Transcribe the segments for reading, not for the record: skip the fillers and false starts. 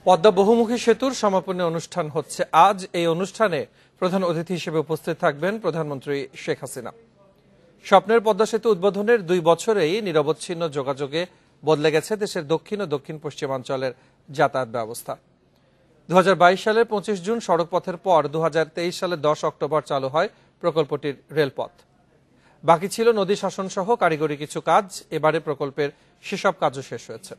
পদ্মা বহুমুখী সেতুর সমাপনী অনুষ্ঠান হচ্ছে আজ। এই অনুষ্ঠানে প্রধান অতিথি হিসেবে উপস্থিত থাকবেন প্রধানমন্ত্রী শেখ হাসিনা। স্বপ্নের পদ্মা সেতু উদ্বোধনের 2 বছরেই নিরবচ্ছিন্ন যোগাযোগে বদলে গেছে দেশের দক্ষিণ ও দক্ষিণ পশ্চিমাঞ্চলের যাতায়াত ব্যবস্থা। 2022 সালের 25 জুন সড়কপথের পর 2023 সালের 10 অক্টোবর চালু হয় প্রকল্পটির রেলপথ। বাকি ছিল নদী শাসন সহ কারিগরি কিছু কাজ। এবারে প্রকল্পের সেসব কাজও শেষ হয়েছে।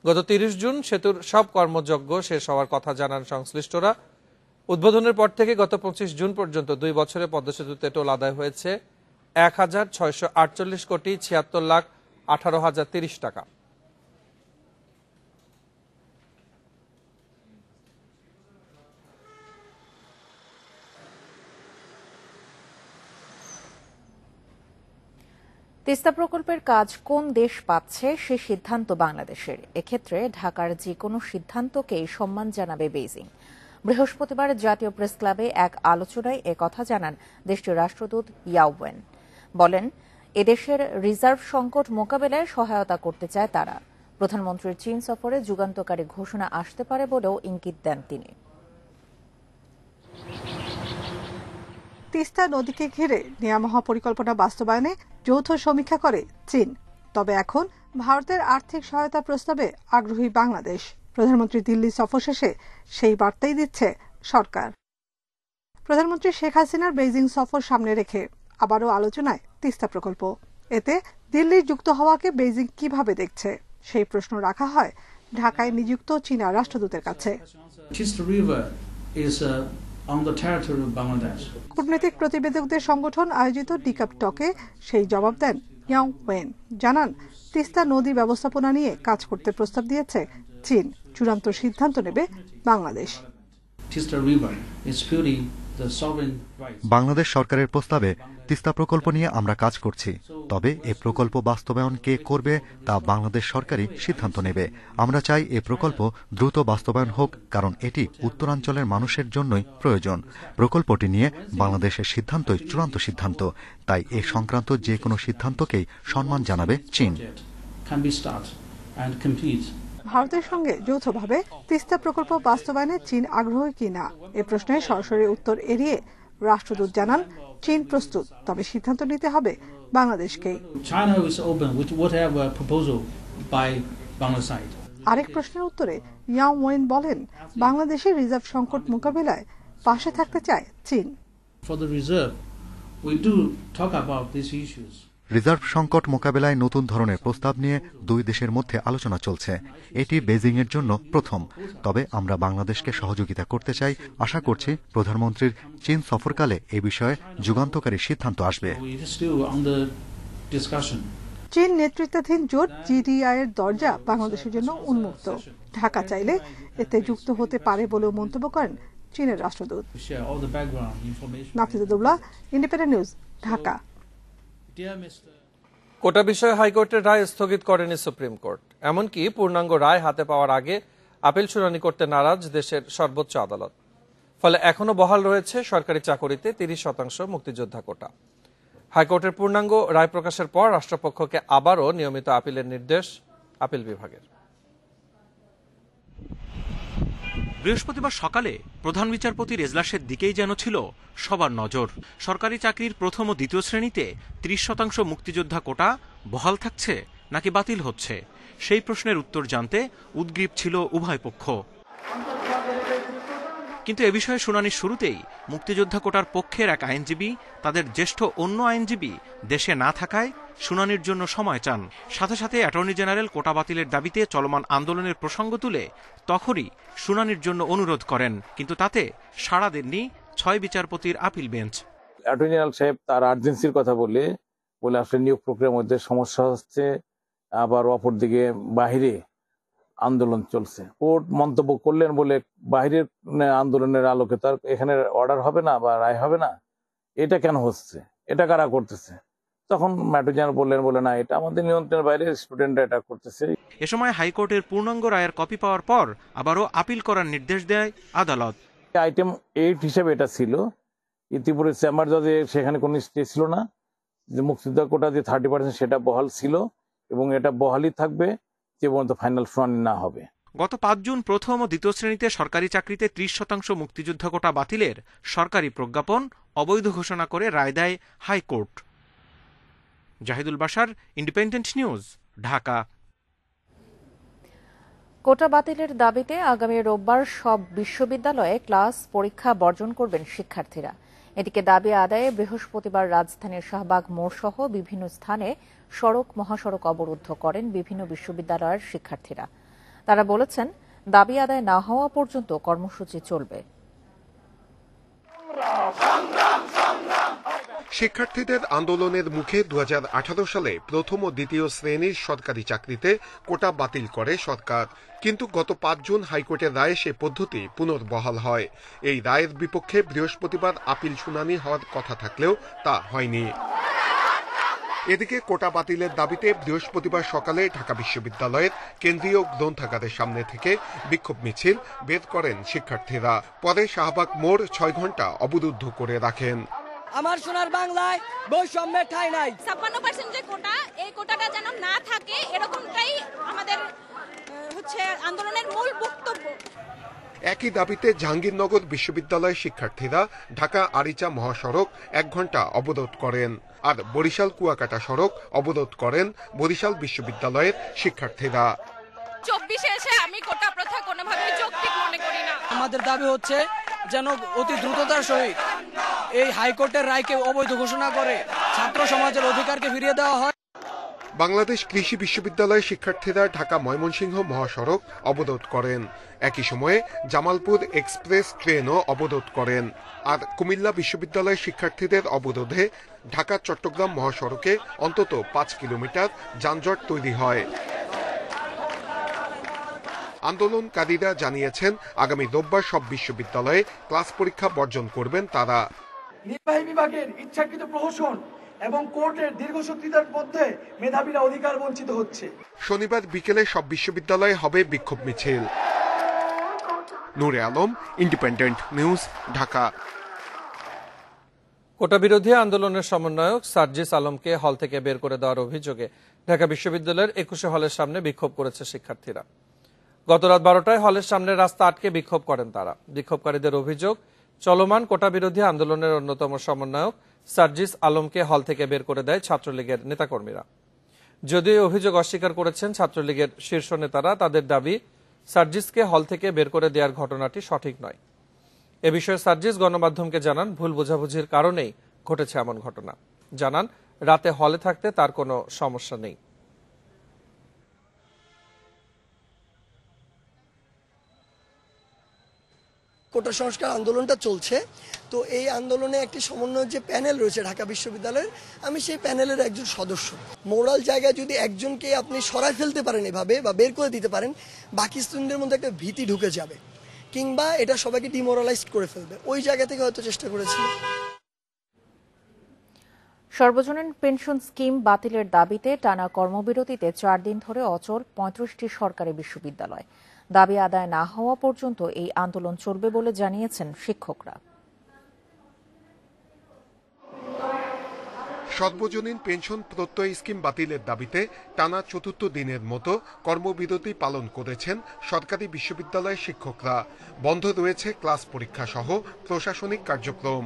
গত 30 জুন সেতুর সব কর্মযজ্ঞ শেষ হওয়ার কথা জানান সংশ্লিষ্টরা। উদ্বোধনের পর থেকে গত 25 জুন পর্যন্ত 2 বছরে পদ্মা সেতুতে টোল আদায় হয়েছে 1,648 কোটি 76 লাখ 18 হাজার 30 টাকা। তিস্তা প্রকল্পের কাজ কোন দেশ পাচ্ছে সে সিদ্ধান্ত বাংলাদেশের। এক্ষেত্রে ঢাকার যে কোনো সিদ্ধান্তকেই সম্মান জানাবে বেইজিং। বৃহস্পতিবার জাতীয় প্রেস ক্লাবে এক আলোচনায় একথা জানান দেশটির রাষ্ট্রদূত ইয়াও ওয়েন। বলেন, এদেশের রিজার্ভ সংকট মোকাবেলায় সহায়তা করতে চায় তারা। প্রধানমন্ত্রীর চীন সফরে যুগান্তকারী ঘোষণা আসতে পারে বলেও ইঙ্গিত দেন তিনি। তিস্তা নদীকে ঘিরে নেয়া মহাপরিকল্পনা বাস্তবায়নে যৌথ সমীক্ষা করে চীন। তবে এখন ভারতের আর্থিক সহায়তা প্রস্তাবে আগ্রহী বাংলাদেশ। প্রধানমন্ত্রী দিল্লি সফর শেষে সেই বার্তাই দিচ্ছে সরকার। প্রধানমন্ত্রী শেখ হাসিনার বেইজিং সফর সামনে রেখে আবারও আলোচনায় তিস্তা প্রকল্প। এতে দিল্লির যুক্ত হওয়াকে বেইজিং কিভাবে দেখছে সেই প্রশ্ন রাখা হয় ঢাকায় নিযুক্ত চীনা রাষ্ট্রদূতের কাছে। কূটনৈতিক প্রতিবেদকদের সংগঠন আয়োজিত ডিকাপ টকে সেই জবাব দেন ইয়াও ওয়েন। জানান, তিস্তা নদী ব্যবস্থাপনা নিয়ে কাজ করতে প্রস্তাব দিয়েছে চীন। চূড়ান্ত সিদ্ধান্ত নেবে বাংলাদেশ। বাংলাদেশ সরকারের প্রস্তাবে তিস্তা প্রকল্প নিয়ে আমরা কাজ করছি। তবে এ প্রকল্প বাস্তবায়ন কে করবে তা বাংলাদেশ সরকারই সিদ্ধান্ত নেবে। আমরা চাই এ প্রকল্প দ্রুত বাস্তবায়ন হোক, কারণ এটি উত্তরাঞ্চলের মানুষের জন্যই প্রয়োজন। প্রকল্পটি নিয়ে বাংলাদেশের সিদ্ধান্তই চূড়ান্ত সিদ্ধান্ত। তাই এ সংক্রান্ত যে কোনো সিদ্ধান্তকেই সম্মান জানাবে চীন। ভারতের সঙ্গে যৌথভাবে তিস্তা প্রকল্প বাস্তবায়নে চীন আগ্রহী কিনা এ প্রশ্নের সরাসরি উত্তর এড়িয়ে রাষ্ট্রদূত জানান, চীন প্রস্তুত, তবে সিদ্ধান্ত নিতে হবে বাংলাদেশকে। আরেক প্রশ্নের উত্তরে ইয়াও ওয়েন বলেন, বাংলাদেশের রিজার্ভ সংকট মোকাবিলায় পাশে থাকতে চায় চীন। রিজার্ভ সংকট মোকাবেলায় নতুন ধরনের প্রস্তাব নিয়ে 2 দেশের মধ্যে আলোচনা চলছে। এটি বেইজিং এর জন্য প্রথম। তবে আমরা বাংলাদেশকে সহযোগিতা করতে চাই। আশা করছি প্রধানমন্ত্রীর চীন সফরকালে এ বিষয়ে যুগান্তকারী সিদ্ধান্ত আসবে। চীন নেতৃত্বাধীন জোট জিডিআই এর দরজা বাংলাদেশের জন্য উন্মুক্ত। ঢাকা চাইলে এতে যুক্ত হতে পারে বলেও মন্তব্য করেন চীনের রাষ্ট্রদূত। নাফিজুদ্দৌলা, ইন্ডিপেন্ডেন্ট নিউজ, ঢাকা। কোটা বিষয়ে হাইকোর্টের রায় স্থগিত করেনি সুপ্রিম কোর্ট। এমনকি পূর্ণাঙ্গ রায় হাতে পাওয়ার আগে আপিল শুনানি করতে নারাজ দেশের সর্বোচ্চ আদালত। ফলে এখনো বহাল রয়েছে সরকারি চাকরিতে 30% মুক্তিযোদ্ধা কোটা। হাইকোর্টের পূর্ণাঙ্গ রায় প্রকাশের পর রাষ্ট্রপক্ষকে আবারও নিয়মিত আপিলের নির্দেশ আপিল বিভাগের। বৃহস্পতিবার সকালে প্রধান বিচারপতির এজলাসের দিকেই যেন ছিল সবার নজর। সরকারি চাকরির প্রথম ও দ্বিতীয় শ্রেণীতে 30% মুক্তিযোদ্ধা কোটা বহাল থাকছে নাকি বাতিল হচ্ছে, সেই প্রশ্নের উত্তর জানতে উদ্গ্রীব ছিল উভয় পক্ষ। কিন্তু এ বিষয়ে শুনানির শুরুতেই মুক্তিযোদ্ধা কোটার পক্ষের এক আইনজীবী তাদের জ্যেষ্ঠ অন্য আইনজীবী দেশে না থাকায় শুনানির জন্য সময় চান। সাথে সাথে অ্যাটর্নি জেনারেল কোটা বাতিলের দাবিতে চলমান আন্দোলনের প্রসঙ্গ তুলে তখনই শুনানির জন্য অনুরোধ করেন। কিন্তু তাতে সাড়া দেননি 6 বিচারপতির আপিল বেঞ্চ। অ্যাটর্নি জেনারেল সাহেব তার আর্জেন্সির কথা বলে আসলে নিয়োগ প্রক্রিয়ার মধ্যে সমস্যা হচ্ছে, আবার অপরদিকে বাহিরে আন্দোলন চলছে। কোর্ট মন্তব্য করলেন বলে বাহিরের আন্দোলনের আলোকে তার এখানে অর্ডার হবে না বা রায় হবে না, এটা কেন হচ্ছে, এটা কারা করতেছে? তখন অ্যাটর্নি জেনারেল বলে না, এটা আমাদের নিয়ন্ত্রণের বাইরে, স্টুডেন্টরা এটা করতেছে। এ সময় হাইকোর্টের পূর্ণাঙ্গ রায়ের কপি পাওয়ার পর আবারও আপিল করার নির্দেশ দেয় আদালত। আইটেম 8 হিসেবে এটা ছিল। ইতিপূর্বে চেম্বার জজে সেখানে কোনো স্টে ছিল না। যে মুক্তিযোদ্ধা কোটা যে 30% সেটা বহাল ছিল এবং এটা বহালই থাকবে যে পর্যন্ত ফাইনাল শুনানি না হবে। গত ৫ জুন প্রথম ও দ্বিতীয় শ্রেণীতে সরকারি চাকরিতে ৩০% মুক্তিযোদ্ধা কোটা বাতিলের সরকারি প্রজ্ঞাপন অবৈধ ঘোষণা করে রায় দেয় high court. Zahidul Bashar, independent news, Dhaka. Quota বাতিলের দাবিতে আগামী রোববার সব বিশ্ববিদ্যালয়ে ক্লাস পরীক্ষা বর্জন করবেন শিক্ষার্থীরা। এদিকে দাবি আদায়ে বৃহস্পতিবার রাজধানীর শাহবাগ মোড় সহ বিভিন্ন স্থানে সড়ক মহাসড়ক অবরুদ্ধ করেন বিভিন্ন বিশ্ববিদ্যালয়ের শিক্ষার্থীরা। তারা বলেছেন, দাবি আদায় না হওয়া পর্যন্ত কর্মসূচি চলবে। শিক্ষার্থীদের আন্দোলনের মুখে 2018 সালে প্রথম ও দ্বিতীয় শ্রেণীর সরকারি চাকরিতে কোটা বাতিল করে সরকার, কিন্তু গত 5 জুন হাইকোর্টের রায়ে সে পদ্ধতি পুনর্বহাল হয়। এই রায়ের বিপক্ষে বৃহস্পতিবার আপিল শুনানি হওয়ার কথা থাকলেও তা হয়নি। এদিকে কোটা বাতিলের দাবিতে বৃহস্পতিবার সকালে ঢাকা বিশ্ববিদ্যালয়ের কেন্দ্রীয় গ্রন্থাগারের সামনে থেকে বিক্ষোভ মিছিল বের করেন শিক্ষার্থীরা। পরে শাহবাগ মোড় 6 ঘন্টা অবরুদ্ধ করে রাখেন। আমার সোনার বাংলায় বৈষম্যের ঠাঁই নাই। 56% যে কোটা, এই কোটাটা যেন না থাকে, এরকমটাই আমাদের আন্দোলনের মূল বক্তব্য। একই দাবিতে জাহাঙ্গীরনগর বিশ্ববিদ্যালয়ের শিক্ষার্থীরা ঢাকা আরিচা মহাসড়ক 1 ঘন্টা অবরোধ করেন, আর বরিশাল কুয়াকাটা সড়ক অবরোধ করেন বরিশাল বিশ্ববিদ্যালয়ের শিক্ষার্থীরা। 24-এ এসে আমি কোটা প্রথা কোনোভাবেই যৌক্তিক মনে করি না। আমাদের দাবি হচ্ছে যেন অতি দ্রুততার সহিত এই হাইকোর্টের রায়কে অবৈধ ঘোষণা করে ছাত্র সমাজের অধিকারকে ফিরিয়ে দেওয়া হয়। বাংলাদেশ কৃষি বিশ্ববিদ্যালয়ের শিক্ষার্থীরা ঢাকা ময়মনসিংহ মহাসড়ক অবরোধ করেন। একই সময়ে জামালপুর এক্সপ্রেস ট্রেনও অবরোধ করেন। আর কুমিল্লা বিশ্ববিদ্যালয়ের শিক্ষার্থীদের অবরোধে ঢাকা চট্টগ্রাম মহাসড়কে অন্তত 5 কিলোমিটার যানজট তৈরি হয়। আন্দোলনকারীরা জানিয়েছেন, আগামী রোববার সব বিশ্ববিদ্যালয়ে ক্লাস পরীক্ষা বর্জন করবেন তারা। নির্বাহী বিভাগের ইচ্ছাকৃত প্রহসন এবং কোর্টের দীর্ঘসূত্রিতার মধ্যে মেধাবীরা অধিকার বঞ্চিত হচ্ছে। শনিবার বিকেলে সব বিশ্ববিদ্যালয়ে হবে বিক্ষোভ মিছিল। নূরে আলম, ইন্ডিপেন্ডেন্ট নিউজ, ঢাকা। কোটা বিরোধী আন্দোলনের সমন্বয়ক সার্জিস আলমকে হল থেকে বের করে দেওয়ার অভিযোগে ঢাকা বিশ্ববিদ্যালয়ের 21 হলের সামনে বিক্ষোভ করেছে শিক্ষার্থীরা। গত রাত 12টায় হলের সামনে রাস্তা আটকে বিক্ষোভ করেন তারা। বিক্ষোভকারীদের অভিযোগ, চলমান কোটা বিরোধী আন্দোলনের অন্যতম সমন্বয়ক সার্জিস আলমকে হল থেকে বের করে দেয় ছাত্রলীগের নেতাকর্মীরা। যদিও অভিযোগ অস্বীকার করেছেন ছাত্রলীগের শীর্ষ নেতারা, তাদের দাবি সার্জিসকে হল থেকে বের করে দেওয়ার ঘটনাটি সঠিক নয়। এ বিষয়ে সার্জিস গণমাধ্যমকে জানান, ভুল বোঝাবুঝির কারণেই ঘটেছে এমন ঘটনা। জানান, রাতে হলে থাকতে তার কোনো সমস্যা নেই। কোটা সংস্কার আন্দোলনটা চলছে, তো এই আন্দোলনে একটি সমন্বয় যে প্যানেল রয়েছে ঢাকা বিশ্ববিদ্যালয়ের, আমি সেই প্যানেলের একজন সদস্য। মোরাল জায়গায় যদি একজনকে আপনি সরাই ফেলতে পারেন এভাবে বা বের করে দিতে পারেন, বাকি স্টুডেন্টদের মধ্যে একটা ভীতি ঢুকে যাবে, কিংবা এটা সবাইকে ডিমোরালাইজ করে ফেলবে। ওই জায়গা থেকে হয়তো চেষ্টা করেছিল। সর্বজনীন পেনশন স্কিম বাতিলের দাবিতে টানা কর্মবিরতিতে 4 দিন ধরে অচল 35টি সরকারি বিশ্ববিদ্যালয়। দাবি আদায় না হওয়া পর্যন্ত এই আন্দোলন চলবে বলে জানিয়েছেন শিক্ষকরা। সর্বজনীন পেনশন প্রত্যয় স্কিম বাতিলের দাবিতে টানা 4র্থ দিনের মতো কর্মবিরতি পালন করেছেন সরকারি বিশ্ববিদ্যালয়ের শিক্ষকরা। বন্ধ রয়েছে ক্লাস পরীক্ষা সহ প্রশাসনিক কার্যক্রম।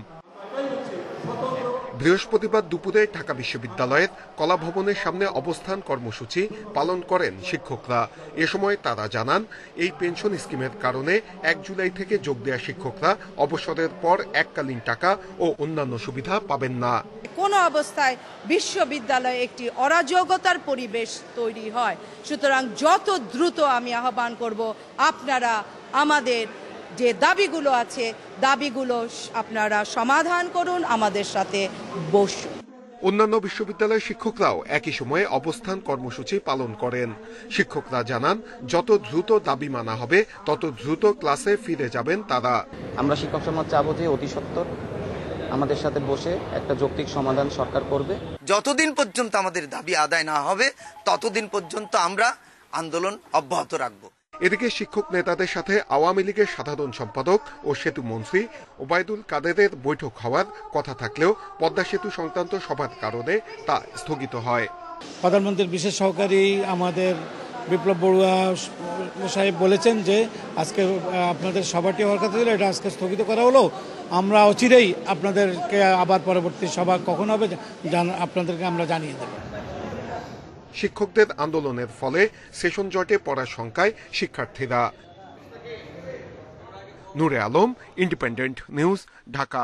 বৃহস্পতিবার দুপুরে ঢাকা বিশ্ববিদ্যালয়ের কলাভবনের সামনে অবস্থান কর্মসূচি পালন করেন শিক্ষকরা। এ সময় তারা জানান, এই পেনশন স্কিমের কারণে 1 জুলাই থেকে যোগ দেওয়া শিক্ষকরা অবসরের পর এককালীন টাকা ও অন্যান্য সুবিধা পাবেন না। কোনো অবস্থায় বিশ্ববিদ্যালয়ে একটি অরাজকতার পরিবেশ তৈরি হয়। সুতরাং যত দ্রুত আমি আহ্বান করব, আপনারা আমাদের যে দাবিগুলো আছে, দাবিগুলো আপনারা সমাধান করুন, আমাদের সাথে বসুন। অন্যান্য বিশ্ববিদ্যালয়ের শিক্ষকরাও একই সময়ে অবস্থান কর্মসূচি পালন করেন। শিক্ষকরা জানান, যত দ্রুত দাবি মানা হবে তত দ্রুত ক্লাসে ফিরে যাবেন তারা। আমরা শিক্ষক সমাজ চাবো যে অতি সত্বর আমাদের সাথে বসে একটা যৌক্তিক সমাধান সরকার করবে। যতদিন পর্যন্ত আমাদের দাবি আদায় না হবে ততদিন পর্যন্ত আমরা আন্দোলন অব্যাহত রাখব। এদিকে শিক্ষক নেতাদের সাথে আওয়ামী লীগের সাধারণ সম্পাদক ও সেতু মন্ত্রী ওবায়দুল কাদেরের বৈঠক হওয়ার কথা থাকলেও পদ্মা সেতু সংক্রান্ত সভার কারণে তা স্থগিত হয়। প্রধানমন্ত্রীর বিশেষ সহকারী আমাদের বিপ্লব বড়ুয়া সাহেব বলেছেন যে আজকে আপনাদের সভাটি হওয়ার কথা ছিল, এটা আজকে স্থগিত করা হলো। আমরা অচিরেই আপনাদেরকে আবার পরবর্তী সভা কখন হবে আপনাদেরকে আমরা জানিয়ে দেব। শিক্ষকদের আন্দোলনের ফলে সেশন জটে পড়ার শঙ্কায় শিক্ষার্থীরা। নূরে আলম, ইন্ডিপেন্ডেন্ট নিউজ, ঢাকা।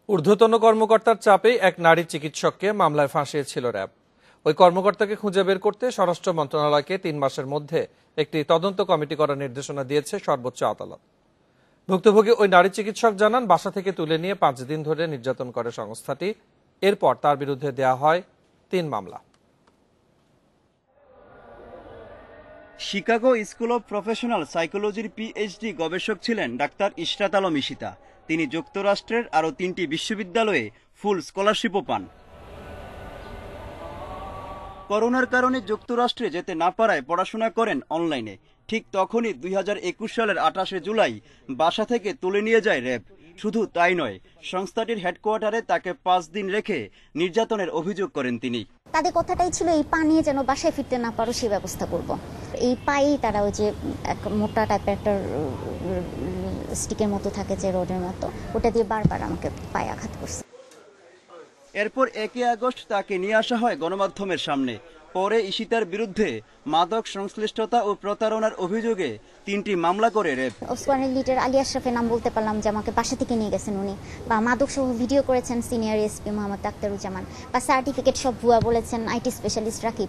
ঊর্ধ্বতন কর্মকর্তার চাপে এক নারী চিকিৎসককে মামলায় ফাঁসিয়েছিল র্যাব। ওই কর্মকর্তাকে খুঁজে বের করতে স্বরাষ্ট্র মন্ত্রণালয়কে 3 মাসের মধ্যে একটি তদন্ত কমিটি করার নির্দেশনা দিয়েছে সর্বোচ্চ আদালত। ভুক্তভোগী ওই নারী চিকিৎসক জানান, বাসা থেকে তুলে নিয়ে 5 দিন ধরে নির্যাতন করে সংস্থাটি। এরপর তার বিরুদ্ধে দেয়া হয় 3 মামলা। শিকাগো স্কুল অব প্রফেশনাল সাইকোলজির পিএইচডি গবেষক ছিলেন ডাক্তার ইশরাত আলম ঈশিতা। তিনি যুক্তরাষ্ট্রের আরও 3টি বিশ্ববিদ্যালয়ে ফুল স্কলারশিপও পান। করোনার কারণে যুক্তরাষ্ট্রে যেতে না পারায় পড়াশোনা করেন অনলাইনে। ঠিক তখনই 2021 সালের 28শে জুলাই বাসা থেকে তুলে নিয়ে যায় র্যাব। শুধু তাই নয়, সংস্থাটির হেডকোয়ার্টারে তাকে 5 দিন রেখে নির্যাতনের অভিযোগ করেন তিনি। তাদের কথাটাই ছিল এই পা নিয়ে যেন বাসায় ফিরতে না পারো সেই ব্যবস্থা করব। এই পায়েই তারা ওই যে মোটা টাইপের একটা স্টিকের মতো থাকে যে রোডের মতো, ওটা দিয়ে বারবার আমাকে পায়ে আঘাত করছে। এরপর 1 আগস্ট তাকে নিয়ে আসা হয় গণমাধ্যমের সামনে। পরে ঈশিতার বিরুদ্ধে মাদক সংশ্লিষ্টতা ও প্রতারণার অভিযোগে 3টি মামলা করে র্যাব। ওসমানী লিডার আলী আশরাফের নাম বলতে পারলাম যে আমাকে বাসা থেকে নিয়ে গেছেন উনি, বা মাদক সহ ভিডিও করেছেন সিনিয়র এসপি মোহাম্মদ আক্তারুজ্জামান, বা সার্টিফিকেট সব ভুয়া বলেছেন আইটি স্পেশালিস্ট রাকিব।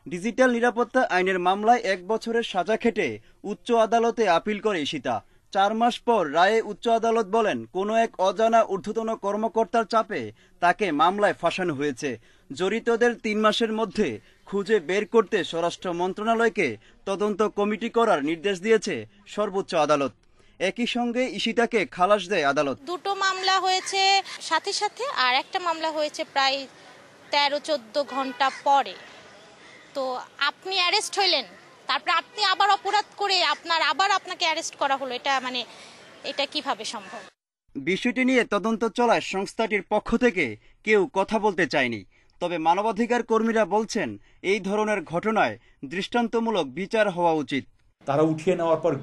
ডিজিটাল নিরাপত্তা আইনের মামলায় 1 বছরের সাজা খেটে উচ্চ আদালতে আপিল করে ঈশিতা। 4 মাস পর রায়ে উচ্চ আদালত বলেন, কোনো এক অজানা ঊর্ধ্বতন কর্মকর্তার চাপে তাকে মামলায় ফাঁসানো হয়েছে। জড়িতদের 3 মাসের মধ্যে খুঁজে বের করতে স্বরাষ্ট্র মন্ত্রণালয়কে তদন্ত কমিটি করার নির্দেশ দিয়েছে সর্বোচ্চ আদালত। একই সঙ্গে ঈশিতাকে খালাস দেয় আদালত। 2টো মামলা হয়েছে সাথে সাথে, আর একটা মামলা হয়েছে প্রায় 13-14 ঘন্টা পরে। তো আপনি অ্যারেস্ট হইলেন, তারপর আপনি আবার অপরাধ করে আপনাকে অ্যারেস্ট করা হলো, এটা কিভাবে সম্ভব? বিষয়টি নিয়ে তদন্ত চলায় সংস্থাটির পক্ষ থেকে কেউ কথা বলতে চায়নি। তবে মানবাধিকার কর্মীরা বলছেন, এই ধরনের ঘটনায় দৃষ্টান্তমূলক বিচার হওয়া উচিত। তারা উঠিয়ে নেওয়ার পর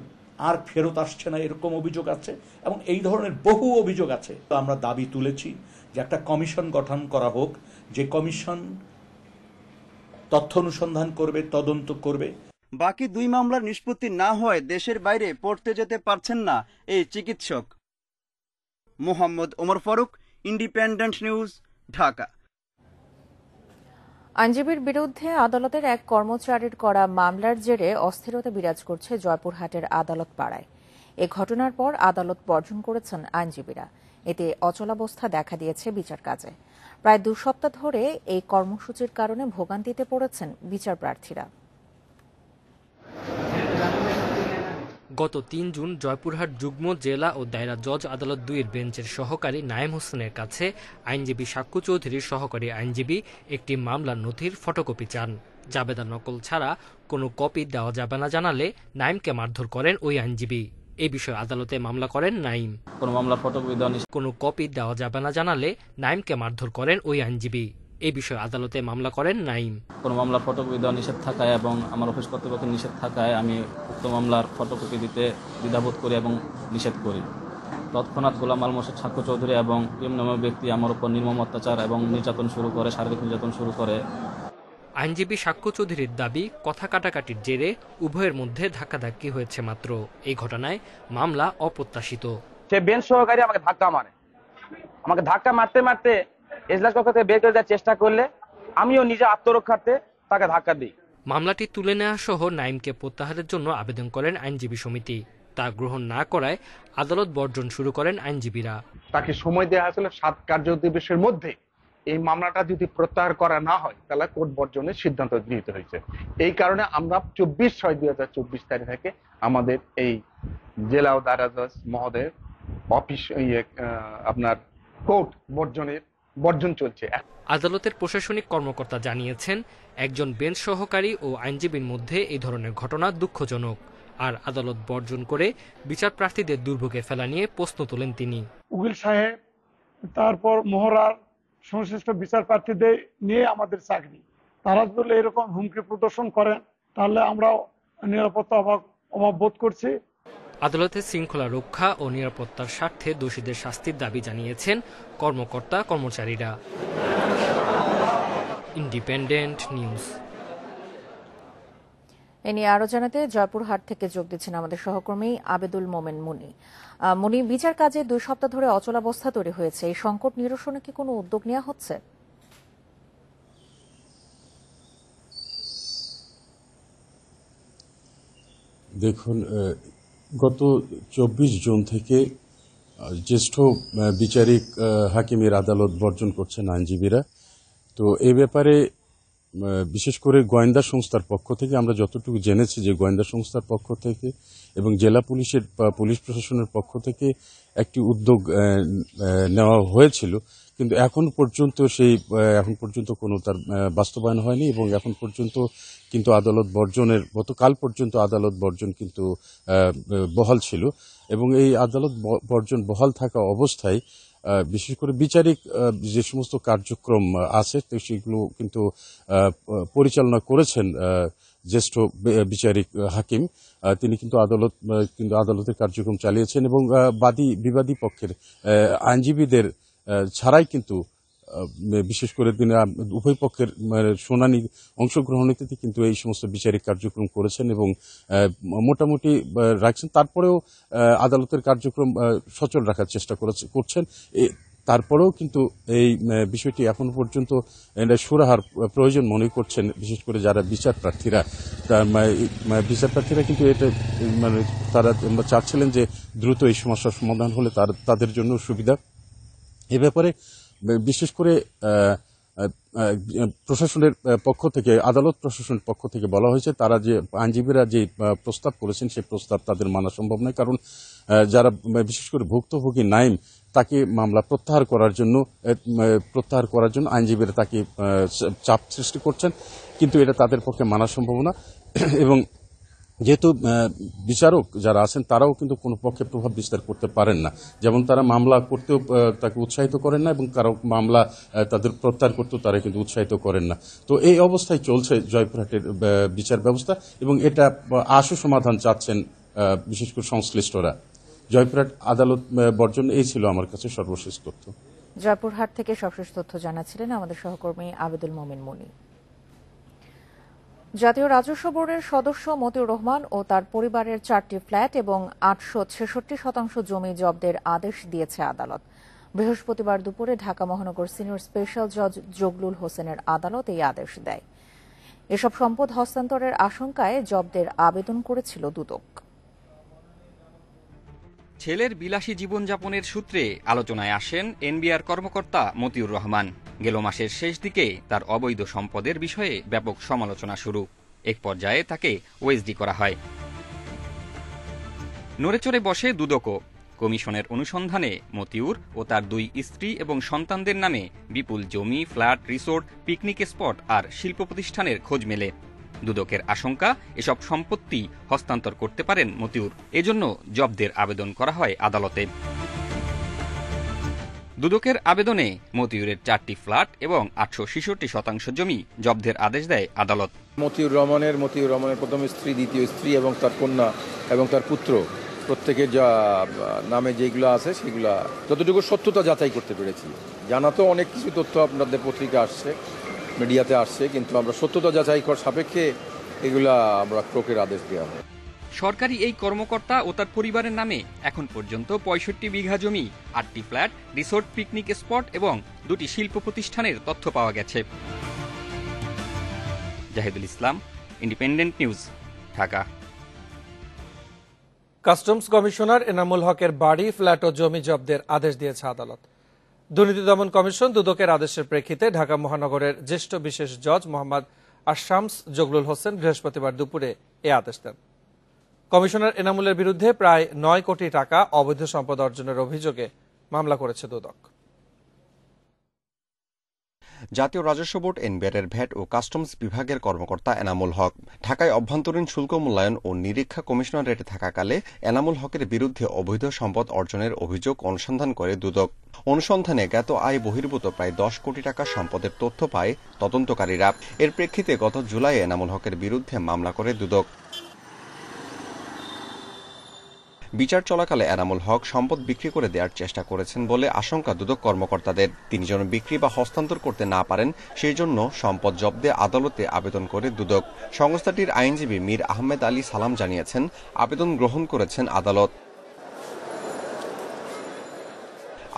আর ফেরত আসছে না, এরকম অভিযোগ আছে এবং এই ধরনের বহু অভিযোগ আছে। তো আমরা দাবি তুলেছি যে একটা কমিশন গঠন করা হোক, যে কমিশন তথ্য অনুসন্ধান করবে, তদন্ত করবে। বাকি 2 মামলার নিষ্পত্তি না হওয়ায় দেশের বাইরে পড়তে যেতে পারছেন না এই চিকিৎসক। Mohammad Omar Faruk, Independent news, Dhaka. আইনজীবীর বিরুদ্ধে আদালতের এক কর্মচারীর করা মামলার জেরে অস্থিরতা বিরাজ করছে জয়পুরহাটের আদালত পাড়ায়। এ ঘটনার পর আদালত বর্জন করেছেন আইনজীবীরা। এতে অচলাবস্থা দেখা দিয়েছে বিচার কাজে। প্রায় 2 সপ্তাহ ধরে এই কর্মসূচির কারণে ভোগান্তিতে পড়েছেন বিচার প্রার্থীরা। গত 3 জুন জয়পুরহাট যুগ্ম জেলা ও দায়রা জজ আদালত 2-এর বেঞ্চের সহকারী নায়েম হোসেনের কাছে আইনজীবী সাক্ষ্য চৌধুরীর সহকারী আইনজীবী একটি মামলার নথির ফটোকপি চান। জাবেদা নকল ছাড়া কোনো কপি দেওয়া যাবে না জানালে নাইমকে মারধর করেন ওই আইনজীবী। এই বিষয়ে আদালতে মামলা করেন নাইম। কোনো কপি দেওয়া যাবে না জানালে নাইমকে মারধর করেন ওই আইনজীবী। এই বিষয়ে আদালতে মামলা করেন নাইম। কোনো মামলার ফটোকপি দেওয়া নিষেধ থাকায় এবং আমার অফিস কর্তৃপক্ষের নিষেধ থাকায় আমি উক্ত মামলার ফটোকপি দিতে দ্বিধাবোধ করি এবং নিষেধ করি। তৎক্ষণাৎ গোলাম আল মোর্শেদ সাক্ষ্য চৌধুরী এবং প্রিয়ম নামক ব্যক্তি আমার উপর নির্মম অত্যাচার এবং নির্যাতন শুরু করে, শারীরিক নির্যাতন শুরু করে। আইনজীবী সাক্ষ্য চৌধুরীর দাবি, কথা কাটাকাটির জেরে উভয়ের মধ্যে ধাক্কাধাক্কি হয়েছে মাত্র। এই ঘটনায় মামলা অপ্রত্যাশিত। সে বেঞ্চ সহকারী আমাকে ধাক্কা মারে, আমাকে ধাক্কা মারতে মারতে এজলাস কক্ষ থেকে বের করে দেওয়ার চেষ্টা করলে আমিও নিজে আত্মরক্ষার্থে তাকে ধাক্কা দিই। মামলাটি তুলে নেওয়া সহ নাইমকে প্রত্যাহারের জন্য আবেদন করেন আইনজীবী সমিতি। তা গ্রহণ না করায় আদালত বর্জন শুরু করেন আইনজীবীরা। তাকে সময় দেওয়া হয়েছিল 7 কার্য দিবসের মধ্যে। এই মামলাটা যদি প্রত্যাহার করা না হয় তাহলে কোর্ট বর্জনের সিদ্ধান্ত গৃহীত হয়েছে। এই কারণে আমরা 24/6/2024 তারিখ থেকে আমাদের এই জেলা ও দায়রা জজ মহোদয়ের অফিস আপনার কোর্ট বর্জন চলছে। আদালতের প্রশাসনিক কর্মকর্তা জানিয়েছেন, একজন বেঞ্চ সহকারী ও আইনজীবীর মধ্যে এই ধরনের ঘটনা দুঃখজনক। আর আদালত বর্জন করে বিচার প্রার্থীদের দুর্ভোগে ফেলা নিয়ে প্রশ্ন তোলেন তিনি। উকিল সাহেব, তারপর মোহরার সংশ্লিষ্ট বিচার প্রার্থীদের নিয়ে আমাদের চাকরি, তারা যদি এরকম হুমকি প্রদর্শন করেন তাহলে আমরা নিরাপত্তা অভাব বোধ করছি। আদালতে শৃঙ্খলা রক্ষা ও নিরাপত্তার স্বার্থে দোষীদের শাস্তির দাবি জানিয়েছেন কর্মকর্তা কর্মচারীরা। Independent news. এ নিয়ে আরো জানাতে জয়পুরহাট থেকে যোগ দিচ্ছেন আমাদের সহকর্মী আবেদুল মোমেন মুনি। মুনি, বিচার কাজে 2 সপ্তাহ ধরে অচলাবস্থা তৈরি হয়েছে, এই সংকট নিরসনে কি কোনো উদ্যোগ নেওয়া হচ্ছে? দেখুন, গত 24 জুন থেকে জ্যেষ্ঠ বিচারিক হাকিমের আদালত বর্জন করছেন আইনজীবীরা। তো এই ব্যাপারে বিশেষ করে গোয়েন্দা সংস্থার পক্ষ থেকে আমরা যতটুকু জেনেছি যে গোয়েন্দা সংস্থার পক্ষ থেকে এবং জেলা পুলিশের পুলিশ প্রশাসনের পক্ষ থেকে একটি উদ্যোগ নেওয়া হয়েছিল, কিন্তু এখন পর্যন্ত কোনো তার বাস্তবায়ন হয়নি এবং এখন পর্যন্ত কিন্তু আদালত বর্জনের গতকাল পর্যন্ত আদালত বর্জন কিন্তু বহাল ছিল এবং এই আদালত বর্জন বহাল থাকা অবস্থায় বিশেষ করে বিচারিক যে সমস্ত কার্যক্রম আছে সেগুলো কিন্তু পরিচালনা করেছেন জ্যেষ্ঠ বিচারিক হাকিম। তিনি কিন্তু আদালতের কার্যক্রম চালিয়েছেন এবং বিবাদী পক্ষের আইনজীবীদের ছাড়াই কিন্তু বিশেষ করে তিনি উভয় পক্ষের শুনানি অংশগ্রহণেতে কিন্তু এই সমস্ত বিচারিক কার্যক্রম করেছেন এবং মোটামুটি রাখছেন। তারপরেও আদালতের কার্যক্রম সচল রাখার চেষ্টা করছেন। তারপরেও কিন্তু এই বিষয়টি এখন পর্যন্ত সুরাহার প্রয়োজন মনে করছেন বিশেষ করে যারা বিচারপ্রার্থীরা কিন্তু এটা তারা চাচ্ছিলেন যে দ্রুত এই সমস্যার সমাধান হলে তাদের জন্য সুবিধা। এ ব্যাপারে বিশেষ করে প্রশাসনের পক্ষ থেকে আদালত প্রশাসনের পক্ষ থেকে বলা হয়েছে তারা যে আইনজীবীরা যে প্রস্তাব করেছেন সেই প্রস্তাব তাদের মানা সম্ভব নয়, কারণ যারা বিশেষ করে ভুক্তভোগী নাইম তাকে মামলা প্রত্যাহার করার জন্য আইনজীবীরা তাকে চাপ সৃষ্টি করছেন, কিন্তু এটা তাদের পক্ষে মানা সম্ভব না এবং যেহেতু বিচারক যারা আছেন তারাও কিন্তু কোনো পক্ষে প্রভাব বিস্তার করতে পারেন না, যেমন তারা মামলা করতেও তাকে উৎসাহিত করেন না এবং কারো মামলা তাদের প্রত্যাহার করতেও তারা কিন্তু উৎসাহিত করেন না। তো এই অবস্থায় চলছে জয়পুরহাটের বিচার ব্যবস্থা এবং এটা আশু সমাধান চাচ্ছেন বিশেষ করে সংশ্লিষ্টরা। জয়পুরহাট আদালত বর্জন এই ছিল আমার কাছে সর্বশেষ তথ্য। জয়পুরহাট থেকে সবশেষ তথ্য জানাচ্ছিলেন আমাদের সহকর্মী আবেদুল মোমেন মুনি। জাতীয় রাজস্ব বোর্ডের সদস্য মতিউর রহমান ও তার পরিবারের 4টি ফ্ল্যাট এবং 866% জমি জব্দের আদেশ দিয়েছে আদালত। বৃহস্পতিবার দুপুরে ঢাকা মহানগর সিনিয়র স্পেশাল জজ জগলুল হোসেনের আদালত এই আদেশ দেয়। এসব সম্পদ হস্তান্তরের আশঙ্কায় জব্দের আবেদন করেছিল দুদক। ছেলের বিলাসী জীবনযাপনের সূত্রে আলোচনায় আসেন এনবিআর কর্মকর্তা মতিউর রহমান। গেল মাসের শেষ দিকে তার অবৈধ সম্পদের বিষয়ে ব্যাপক সমালোচনা শুরু। এক পর্যায়ে তাকে ওএসডি করা হয়। নড়েচড়ে বসে দুদকও। কমিশনের অনুসন্ধানে মতিউর ও তার 2 স্ত্রী এবং সন্তানদের নামে বিপুল জমি, ফ্ল্যাট, রিসোর্ট, পিকনিক স্পট আর শিল্প প্রতিষ্ঠানের খোঁজ মেলে। দুদকের আশঙ্কা এসব সম্পত্তি হস্তান্তর করতে পারেন মতিউর, এজন্য জব্দের আবেদন করা হয় আদালতে। দুদকের আবেদনে মতিউরের 4টি ফ্ল্যাট এবং 866% জমি জব্দের আদেশ দেয় আদালত। মতিউর রহমানের প্রথম স্ত্রী, দ্বিতীয় স্ত্রী এবং তার কন্যা এবং তার পুত্র প্রত্যেকের যা নামে যেগুলো আছে সেগুলা যতটুকু সত্যতা যাচাই করতে পেরেছি। জানা তো অনেক কিছু তথ্য আপনাদের পত্রিকা আসছে, মিডিয়াতে আসছে, কিন্তু আমরা সত্যতা যাচাই করার সাপেক্ষে এগুলা আমরা ক্রোকের আদেশ দেওয়া হয়। সরকারি এই কর্মকর্তা ও তার পরিবারের নামে এখন পর্যন্ত 65 বিঘা জমি, 8টি ফ্ল্যাট, রিসোর্ট, পিকনিক স্পট এবং 2টি শিল্প প্রতিষ্ঠানের তথ্য পাওয়া গেছে। Zahidul Islam, independent news, Dhaka. Customs commissioner Enamul হকের বাড়ি, ফ্ল্যাট ও জমি জব্দের আদেশ দিয়েছে আদালত। দুর্নীতি দমন কমিশন দুদকের আদেশের প্রেক্ষিতে ঢাকা মহানগরের জ্যেষ্ঠ বিশেষ জজ মোহাম্মদ আশামস জগলুল হোসেন বৃহস্পতিবার দুপুরে এ আদেশ দেন। কমিশনার এনামুলের বিরুদ্ধে প্রায় 9 কোটি টাকা অবৈধ সম্পদ অর্জনের অভিযোগে মামলা করেছে দুদক। জাতীয় রাজস্ব বোর্ড এনবিআর ভ্যাট ও কাস্টমস বিভাগের কর্মকর্তা এনামুল হক। ঢাকায় অভ্যন্তরীণ শুল্ক মূল্যায়ন ও নিরীক্ষা কমিশনারেটে থাকাকালে এনামুল হকের বিরুদ্ধে অবৈধ সম্পদ অর্জনের অভিযোগ অনুসন্ধান করে দুদক। অনুসন্ধানে জ্ঞাত আয় বহির্ভূত প্রায় 10 কোটি টাকা সম্পদের তথ্য পায় তদন্তকারীরা। এর প্রেক্ষিতে গত জুলাই এনামুল হকের বিরুদ্ধে মামলা করে দুদক। বিচার চলাকালে এনামুল হক সম্পদ বিক্রি করে দেওয়ার চেষ্টা করেছেন বলে আশঙ্কা দুদক কর্মকর্তাদের। তিনি যেন বিক্রি বা হস্তান্তর করতে না পারেন সেই জন্য সম্পদ জব্দে আদালতে আবেদন করে দুদক। সংস্থাটির আইনজীবী মীর আহমেদ আলী সালাম জানিয়েছেন, আবেদন গ্রহণ করেছেন আদালত।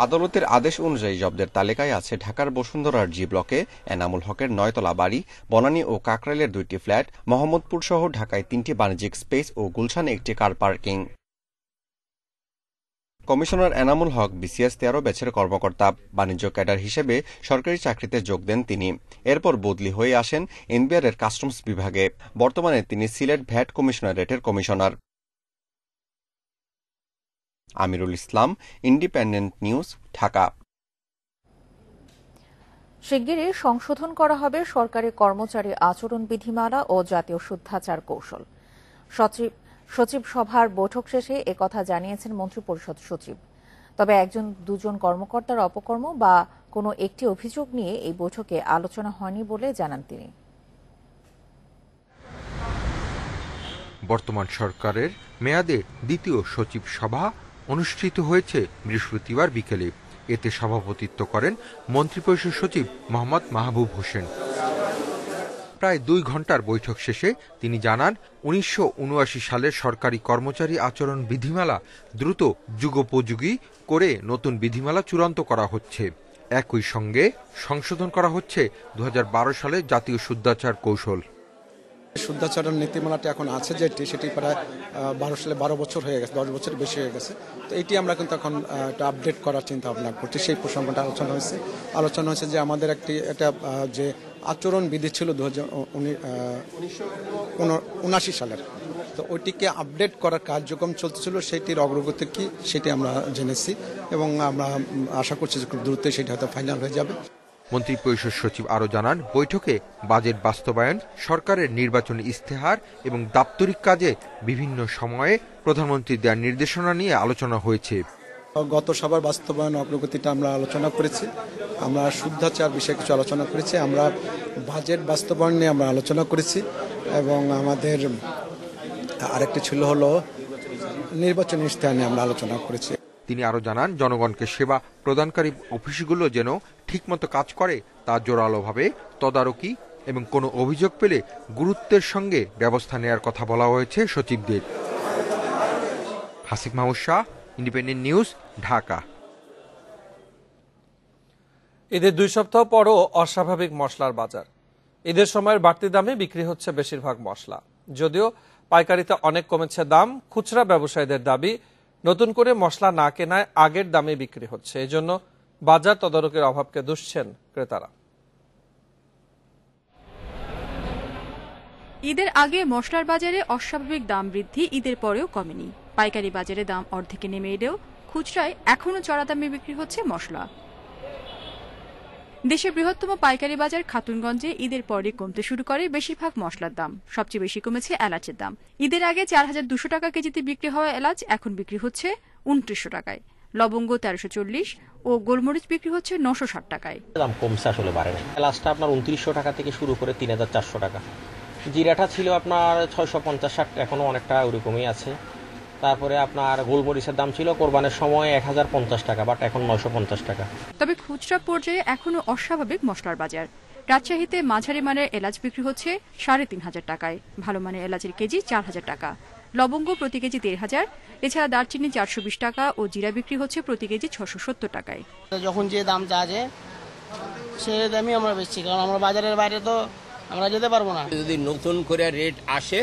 আদালতের আদেশ অনুযায়ী জব্দের তালিকায় আছে ঢাকার বসুন্ধরার জি ব্লকে এনামুল হকের 9তলা বাড়ি, বনানী ও কাকরাইলের 2টি ফ্ল্যাট, মোহাম্মদপুর সহ ঢাকায় 3টি বাণিজ্যিক স্পেস ও গুলশানে একটি car parking. Commissioner Enamul Haque BCS 13 ব্যাচের কর্মকর্তা। বাণিজ্য ক্যাডার হিসেবে সরকারি চাকরিতে যোগ দেন তিনি। এরপর বদলি হয়ে আসেন এনবিআর এর কাস্টমস বিভাগে। বর্তমানে তিনি Sylhet VAT কমিশনারেটের commissioner. Amirul Islam, independent news, Dhaka. শিগগিরই সংশোধন করা হবে সরকারি কর্মচারী আচরণ বিধিমালা ও জাতীয় শুদ্ধাচার কৌশল। সচিব সভার বৈঠক শেষে একথা জানিয়েছেন মন্ত্রিপরিষদ সচিব। তবে 1-2 কর্মকর্তার অপকর্ম বা কোনো একটি অভিযোগ নিয়ে এই বৈঠকে আলোচনা হয়নি বলে জানান তিনি। বর্তমান সরকারের মেয়াদে দ্বিতীয় সচিব সভা অনুষ্ঠিত হয়েছে বৃহস্পতিবার বিকেলে। এতে সভাপতিত্ব করেন মন্ত্রিপরিষদ সচিব মোহাম্মদ মাহবুব হোসেন। প্রায় 2 ঘণ্টার বৈঠক শেষে তিনি জানান, 1979 সালের সরকারি কর্মচারী আচরণ বিধিমালা দ্রুত যুগোপযোগী করে নতুন বিধিমালা চূড়ান্ত করা হচ্ছে। একই সঙ্গে সংশোধন করা হচ্ছে 2012 সালে জাতীয় শুদ্ধাচার কৌশল। শুদ্ধাচরণ নীতিমালাটি এখন আছে যেটি, সেটি প্রায় 12 বছর হয়ে গেছে, 10 বছর বেশি হয়ে গেছে। তো এটি আমরা কিন্তু এখন একটা আপডেট করার চিন্তা ভাবনা করছি। সেই প্রসঙ্গটা আলোচনা হয়েছে যে আমাদের একটা যে আচরণ বিধি ছিল 1979 সালের, তো ওইটিকে আপডেট করার কার্যক্রম চলতেছিল। সেটির অগ্রগতি কি সেটি আমরা জেনেছি এবং আমরা আশা করছি যে খুব দ্রুতই সেটা হয়তো ফাইনাল হয়ে যাবে। মন্ত্রিপরিষদ সচিব আরও জানান, বৈঠকে বাজেট বাস্তবায়ন, সরকারের নির্বাচনী ইস্তেহার এবং দাপ্তরিক কাজে বিভিন্ন সময়ে প্রধানমন্ত্রী দেওয়ার নির্দেশনা নিয়ে আলোচনা হয়েছে। গত সভার বাস্তবায়ন অগ্রগতিটা আমরা আলোচনা করেছি। আমরা শুদ্ধাচার বিষয়ে কিছু আলোচনা করেছি। আমরা বাজেট বাস্তবায়ন নিয়ে আমরা আলোচনা করেছি এবং আমাদের আরেকটি ছিল হলো নির্বাচনী ইস্তেহার নিয়ে আমরা আলোচনা করেছি। তিনি আরও জানান, জনগণকে সেবা প্রদানকারী অফিসগুলো যেন ঠিকমতো কাজ করে তা জোরালোভাবে তদারকি এবং কোনো অভিযোগ পেলে গুরুত্বের সঙ্গে ব্যবস্থা নেওয়ার কথা বলা হয়েছে সচিবদের। Hasif Mahmud Shah, independent news, Dhaka. ঈদের 2 সপ্তাহ পরও অস্বাভাবিক মশলার বাজার। ঈদের সময়ের বাড়তি দামে বিক্রি হচ্ছে বেশিরভাগ মশলা। যদিও পাইকারিতে অনেক কমেছে দাম, খুচরা ব্যবসায়ীদের দাবি নতুন করে মশলা না কেনায় আগের দামে বিক্রি হচ্ছে। এজন্য বাজার তদারকির অভাবকে দুষছেন ক্রেতারা। ঈদের আগে মশলার বাজারে অস্বাভাবিক দাম বৃদ্ধি ঈদের পরেও কমেনি। পাইকারি বাজারে দাম অর্ধেকে নেমে এলেও খুচরায় এখনও চড়া দামে বিক্রি হচ্ছে মশলা। দেশের বৃহত্তম পাইকারি বাজার খাতুনগঞ্জে ঈদের পরে কমতে শুরু করে বেশিরভাগ মশলার দাম। সবচেয়ে বেশি কমেছে এলাচের দাম। ঈদের আগে 4200 টাকা কেজিতে বিক্রি হওয়া এলাচ এখন বিক্রি হচ্ছে 2900 টাকায়। লবঙ্গ 1340 ও গোলমরিচ বিক্রি হচ্ছে 960 টাকায়। দাম কমছে, আসলে বাড়ে না। এলাচটা আপনার 2900 টাকা থেকে শুরু করে 3400 টাকা। জিরাটা ছিল আপনার 650-60, এখনো অনেকটা ওরকমই আছে। তারপরে আপনার গোলমরিচের দাম ছিল কোরবানের সময় 1050 টাকা, বাট এখন 950 টাকা। তবে খুচরা পর্যায়ে এখনো অস্বাভাবিক মশলার বাজার। রাজশাহীতে মাঝারি মানের এলাচ বিক্রি হচ্ছে 3500 টাকায়, ভালো মানের এলাচের কেজি 4000 টাকা, লবঙ্গ প্রতি কেজি 1500, এছাড়া দারচিনি 420 টাকা ও জিরা বিক্রি হচ্ছে প্রতি কেজি 670 টাকায়। যখন যে দাম চাচ্ছে সে দামই আমরা বেচছি, কারণ আমরা বাজারের বাইরে তো আমরা যেতে পারবো না। যদি নতুন করে রেট আসে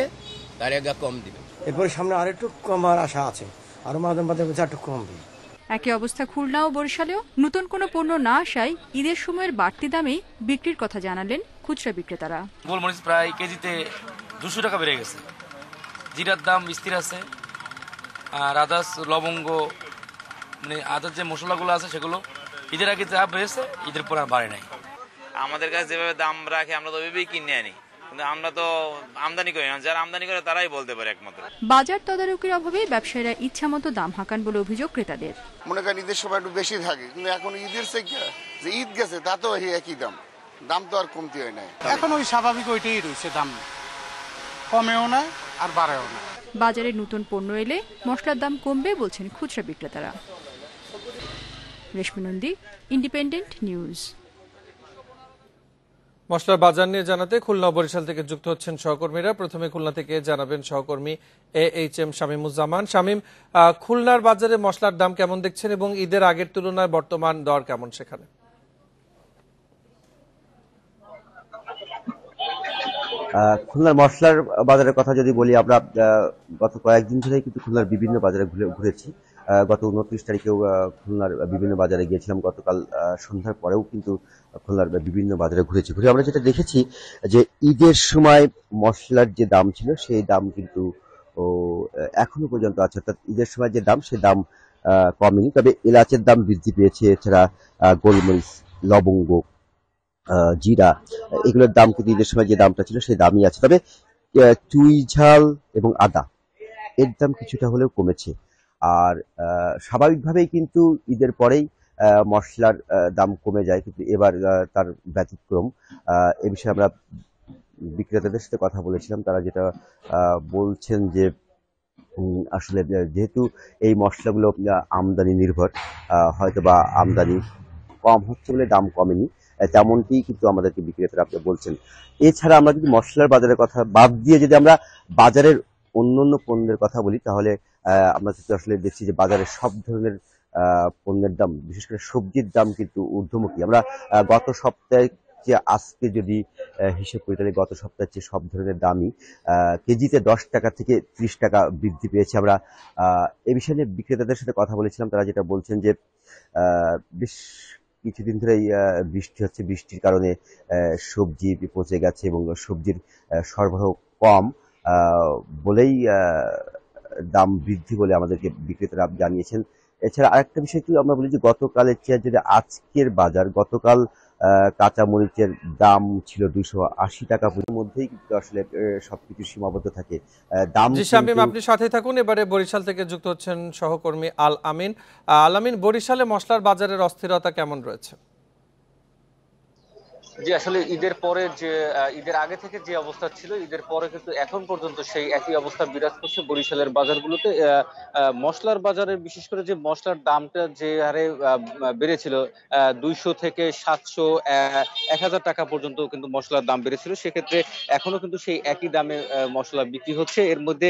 তার আগে কম দিবে, এরপরে সামনে আরেকটু কমার আশা আছে, আরো মাঝে মাঝে একটু কমবে। একই অবস্থা খুলনা ও বরিশালেও। নতুন কোনো পণ্য না আসায় ঈদের সময়ের বাড়তি দামেই বিক্রির কথা জানালেন খুচরা বিক্রেতারা। গোলমরিচ প্রায় কেজিতে 200 টাকা বেড়ে গেছে, জিরার দাম স্থির আছে, আর আদার্স লবঙ্গ মানে আদার্স যে মশলাগুলো আছে সেগুলো ঈদের আগে যা বেড়েছে ঈদের পর আর বাড়ে নাই। আমাদের কাছে যেভাবে দাম রাখে আমরা তো ওইভাবেই কিনে আনি, কিন্তু আমরা তো আমদানি করি না, যারা আমদানি করে তারাই বলতে পারে একমাত্র। বাজার তদারকির অভাবে ব্যবসায়ীরা ইচ্ছামতো দাম হাঁকান বলে অভিযোগ ক্রেতাদের। মনে করেন ঈদের সময় একটু বেশি থাকে, কিন্তু এখন ঈদের থেকে যে ঈদ গেছে তা তো একই দাম তো আর কমতি হয় নাই। এখন ওই স্বাভাবিক ওইটাই রয়েছে, দাম কমেও না আর বাড়েও না। বাজারে নতুন পণ্য এলে মশলার দাম কমবে বলছেন খুচরা বিক্রেতারা। রেশমি নন্দী, ইন্ডিপেন্ডেন্ট নিউজ। মশলার বাজার নিয়ে জানাতে খুলনা ও বরিশাল থেকে যুক্ত হচ্ছেন সহকর্মীরা। প্রথমে খুলনা থেকে জানাবেন সহকর্মী AHM শামীমুজ্জামান। শামীম, খুলনার বাজারে মশলার দাম কেমন দেখছেন এবং ঈদের আগের তুলনায় বর্তমান দর কেমন সেখানে? খুলনার মশলার বাজারের কথা যদি বলি, আমরা গত কয়েকদিন ধরে কিন্তু খুলনার বিভিন্ন বাজারে ঘুরেছি। গত 29 তারিখেও খুলনার বিভিন্ন বাজারে গিয়েছিলাম। গতকাল সন্ধ্যার পরেও কিন্তু খুলনার বিভিন্ন বাজারে ঘুরে আমরা যেটা দেখেছি যে ঈদের সময় মশলার যে দাম ছিল সেই দাম কিন্তু এখনো পর্যন্ত আছে, অর্থাৎ ঈদের সময় যে দাম সে দাম কমেনি, তবে এলাচের দাম বৃদ্ধি পেয়েছে। এছাড়া গোলমরিচ, লবঙ্গ, জিরা, এগুলোর দাম কিন্তু ঈদের সময় যে দামটা ছিল সেই দামই আছে। তবে চুই ঝাল এবং আদা এর দাম কিছুটা হলেও কমেছে। আর স্বাভাবিকভাবেই কিন্তু ঈদের পরেই মশলার দাম কমে যায়, কিন্তু এবার তার ব্যতিক্রম। এ বিষয়ে আমরা বিক্রেতাদের সাথে কথা বলেছিলাম, তারা যেটা বলছেন যে আসলে যেহেতু এই মশলাগুলো আমদানি নির্ভর, হয়তো বা আমদানি কম হচ্ছে বলে দাম কমেনি, তেমনটি কিন্তু আমাদেরকে বিক্রেতারা বলছেন। এছাড়া আমরা যদি মশলার বাজারের কথা বাদ দিয়ে যদি আমরা বাজারের অন্যান্য পণ্যের কথা বলি, তাহলে আমরা কিন্তু আসলে দেখছি যে বাজারে সব ধরনের পণ্যের দাম, বিশেষ করে সবজির দাম কিন্তু ঊর্ধ্বমুখী। আমরা গত সপ্তাহে যে আজকে যদি হিসেব করি, তাহলে গত সপ্তাহের চেয়ে সব ধরনের দামই কেজিতে 10 টাকা থেকে 30 টাকা বৃদ্ধি পেয়েছে। আমরা এই বিষয়ে নিয়ে বিক্রেতাদের সাথে কথা বলেছিলাম, তারা যেটা বলছেন যে বেশ কিছুদিন ধরেই বৃষ্টি হচ্ছে, বৃষ্টির কারণে সবজি পচে গেছে এবং সবজির সরবরাহ কম বলেই দাম বৃদ্ধি বলে আমাদেরকে বিক্রেতারা জানিয়েছেন। এছাড়া আরেকটা বিষয় কি আমরা বলি যে গতকালের চেয়ে যদি আজকের বাজার, গতকাল কাঁচামরিচের দাম ছিল 280 টাকা মধ্যেই কিন্তু আসলে সবকিছু সীমাবদ্ধ থাকে দাম। জি শামীম, আপনি সাথে থাকুন। এবারে বরিশাল থেকে যুক্ত হচ্ছেন সহকর্মী আল আমিন। বরিশালে মশলার বাজারের অস্থিরতা কেমন রয়েছে? জি, আসলে ঈদের পরে যে ঈদের আগে থেকে যে অবস্থা ছিল, ঈদের পরে কিন্তু এখন পর্যন্ত সেই একই অবস্থা বিরাজ করছে বরিশালের বাজারগুলোতে। মশলার বাজারে বিশেষ করে যে মশলার দামটা যে হারে বেড়েছিল, 200 থেকে 700, 1000 টাকা পর্যন্ত কিন্তু মশলার দাম বেড়েছিল, সেক্ষেত্রে এখনো কিন্তু সেই একই দামে মশলা বিক্রি হচ্ছে। এর মধ্যে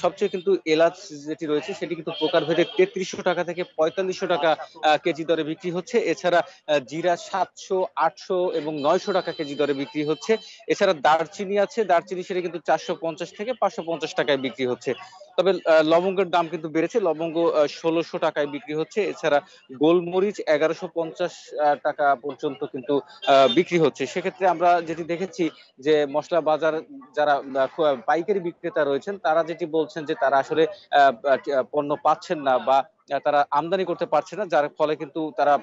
সবচেয়ে কিন্তু এলাচ যেটি রয়েছে সেটি কিন্তু প্রকারভেদে 3300 টাকা থেকে 4500 টাকা কেজি দরে বিক্রি হচ্ছে। এছাড়া জিরা 700, 800 এবং 900 টাকা কেজি দরে বিক্রি হচ্ছে। এছাড়া দারচিনি আছে, দারচিনি সেটা কিন্তু 450 থেকে 550 টাকায় বিক্রি হচ্ছে। তবে লবঙ্গের দাম কিন্তু বেড়েছে, লবঙ্গ 1600 টাকায় বিক্রি হচ্ছে। এছাড়া গোলমরিচ 1150 টাকা পর্যন্ত কিন্তু বিক্রি হচ্ছে। সেক্ষেত্রে আমরা যেটি দেখেছি যে মশলা বাজার যারা পাইকারি বিক্রেতা রয়েছেন, তারা যেটি বলছেন যে তারা আসলে পণ্য পাচ্ছেন না বা তারা আমদানি করতে পারছে না, যার ফলে কিন্তু তারা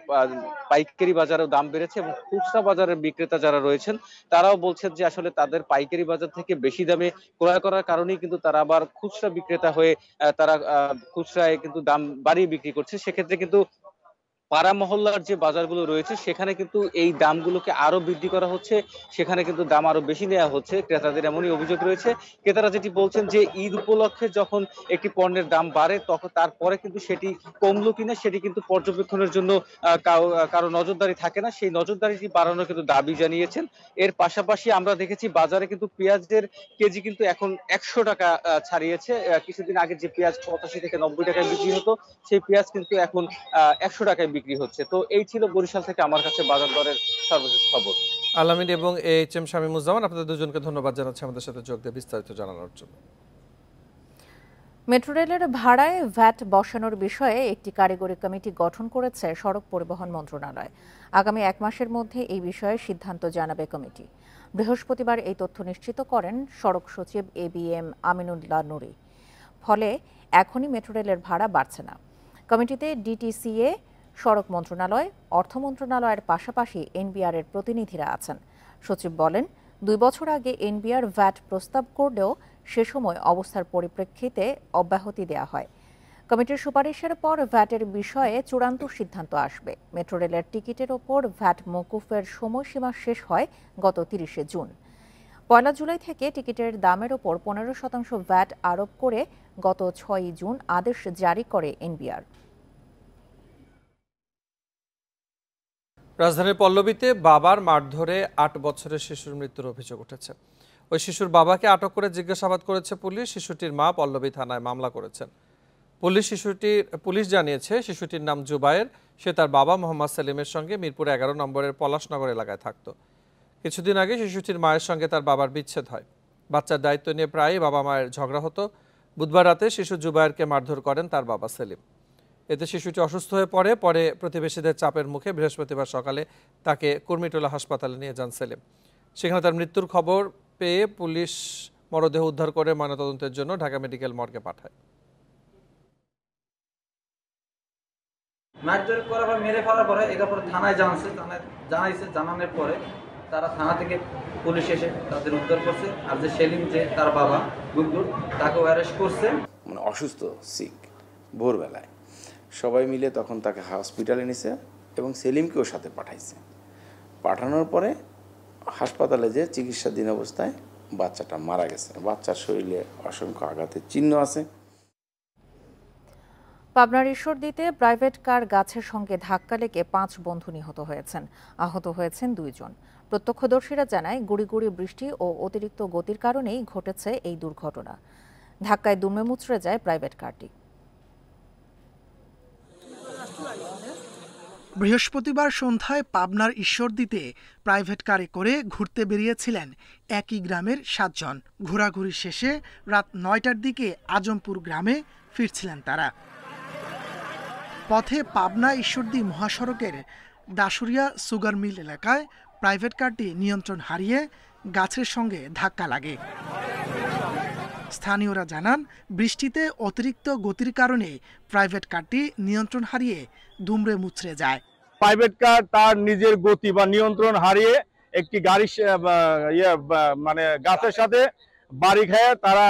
পাইকারি বাজারেও দাম বেড়েছে। এবং খুচরা বাজারের বিক্রেতা যারা রয়েছেন তারাও বলছেন যে আসলে তাদের পাইকারি বাজার থেকে বেশি দামে ক্রয় করার কারণেই কিন্তু তারা আবার খুচরা বিক্রেতা হয়ে তারা খুচরায় কিন্তু দাম বাড়িয়ে বিক্রি করছে। সেক্ষেত্রে কিন্তু পাড়া মহল্লার যে বাজারগুলো রয়েছে সেখানে কিন্তু এই দামগুলোকে আরো বৃদ্ধি করা হচ্ছে, সেখানে কিন্তু দাম আরো বেশি নেওয়া হচ্ছে। ক্রেতাদের এমনই অভিযোগ রয়েছে। ক্রেতারা যেটি বলছেন যে ঈদ উপলক্ষে যখন একটি পণ্যের দাম বাড়ে তখন তারপরে কিন্তু সেটি কমলো কিনা সেটি কিন্তু পর্যবেক্ষণের জন্য কারো নজরদারি থাকে না, সেই নজরদারিটি বাড়ানোর কিন্তু দাবি জানিয়েছেন। এর পাশাপাশি আমরা দেখেছি বাজারে কিন্তু পেঁয়াজের কেজি কিন্তু এখন 100 টাকা ছাড়িয়েছে। কিছুদিন আগে যে পেঁয়াজ 85 থেকে 90 টাকায় বিক্রি হতো, সেই পেঁয়াজ কিন্তু এখন 100 টাকায় বিক্রি হচ্ছে। তো এই ছিল বরিশাল থেকে আমার কাছে বাজার দরের সর্বশেষ খবর। আলামিন এবং AHM শামীমুজ্জামান, আপনাদের দুজনকে ধন্যবাদ জানাচ্ছি আমাদের সাথে যোগ দিয়ে বিস্তারিত জানানোর জন্য। মেট্রো রেলের ভাড়ায় ভ্যাট বসানোর বিষয়ে একটি কারিগরি কমিটি গঠন করেছে সড়ক পরিবহন মন্ত্রণালয়। আগামী 1 মাসের মধ্যে এই বিষয়ে সিদ্ধান্ত জানাবে কমিটি। বৃহস্পতিবার এই তথ্য নিশ্চিত করেন সড়ক সচিব ABM আমিনুল্লাহ নুরি। ফলে এখনই মেট্রো রেলের ভাড়া বাড়ছে না। কমিটিতে DTCA, সড়ক মন্ত্রণালয়, অর্থ মন্ত্রণালয়ের পাশাপাশি এনবিআর এর প্রতিনিধিরা আছেন। সচিব বলেন, 2 বছর আগে এনবিআর ভ্যাট প্রস্তাব করলেও সে সময় অবস্থার পরিপ্রেক্ষিতে অব্যাহতি দেওয়া হয়। কমিটির সুপারিশের পর ভ্যাটের বিষয়ে চূড়ান্ত সিদ্ধান্ত আসবে। মেট্রো রেলের টিকিটের ওপর ভ্যাট মওকুফের সময়সীমা শেষ হয় গত 30শে জুন। 1 জুলাই থেকে টিকিটের দামের ওপর 15% ভ্যাট আরোপ করে গত 6 জুন আদেশ জারি করে এনবিআর। রাজধানীর পল্লবীতে বাবার মারধরে 8 বছরের শিশুর মৃত্যুর অভিযোগ উঠেছে। ওই শিশুর বাবাকে আটক করে জিজ্ঞাসাবাদ করেছে পুলিশ। শিশুটির মা পল্লবী থানায় মামলা করেছেন। পুলিশ জানিয়েছে শিশুটির নাম জুবায়ের। সে তার বাবা মোহাম্মদ সেলিমের সঙ্গে মিরপুর 11 নম্বরের পলাশনগর এলাকায় থাকত। কিছুদিন আগে শিশুটির মায়ের সঙ্গে তার বাবার বিচ্ছেদ হয়। বাচ্চার দায়িত্ব নিয়ে প্রায়ই বাবা মায়ের ঝগড়া হতো। বুধবার রাতে শিশু জুবায়েরকে মারধর করেন তার বাবা সেলিম। এতে শিশুটি অসুস্থ হয়ে পরে প্রতিবেশীদের চাপের মুখে বৃহস্পতিবার সকালে তাকে কুর্মিটোলা হাসপাতালে নিয়ে যান সেলিম। সেখানে তার মৃত্যুর খবর পেয়ে পুলিশ মরদেহ উদ্ধার করে ময়নাতদন্তের জন্য ঢাকা মেডিকেল মর্গে পাঠায়। মারধর করার পর মেরে ফেলার পরে এরপর থানায় জানানোর পরে তারা থানা থেকে পুলিশ এসে তাদের উদ্ধার করছে। আর যে সেলিম, যে তার বাবা গুড্ডু, তাকেও অ্যারেস্ট করছে। মানে অসুস্থ, সিক, ভোরবেলায় সবাই মিলে তখন তাকে হসপিটালে নিছে এবং সেলিমকেও সাথে পাঠাইছে। পাঠানোর পরে হাসপাতালে যে চিকিৎসাধীন অবস্থায় বাচ্চাটা মারা গেছে। বাচ্চার শরীরে অসংখ্য আঘাতের চিহ্ন আছে। পাবনার ঈশ্বরদীতে প্রাইভেট কার গাছের সঙ্গে ধাক্কা লেগে 5 বন্ধু নিহত হয়েছেন। আহত হয়েছেন 2 জন। প্রত্যক্ষদর্শীরা জানায়, গুড়ি গুড়ি বৃষ্টি ও অতিরিক্ত গতির কারণেই ঘটেছে এই দুর্ঘটনা। ধাক্কায় দুমড়ে মুচড়ে যায় প্রাইভেট কারটি। বৃহস্পতিবার সন্ধ্যায় পাবনার ঈশ্বরদীতে প্রাইভেট কারে করে ঘুরতে বেরিয়েছিলেন একই গ্রামের 7 জন। ঘোরাঘুরি শেষে রাত 9টার দিকে আজমপুর গ্রামে ফিরছিলেন তারা। পথে পাবনা ঈশ্বরদী মহাসড়কের দাসুরিয়া সুগার মিল এলাকায় প্রাইভেট কারটি নিয়ন্ত্রণ হারিয়ে গাছের সঙ্গে ধাক্কা লাগে। স্থানীয়রা জানান, বৃষ্টিতে অতিরিক্ত গতির কারণে প্রাইভেট কারটি নিয়ন্ত্রণ হারিয়ে দুমড়ে মুচড়ে যায়। প্রাইভেট কার তার নিজের গতি বা নিয়ন্ত্রণ হারিয়ে একটি গাড়ি মানে গাছের সাথে বাড়ি খেয়ে তারা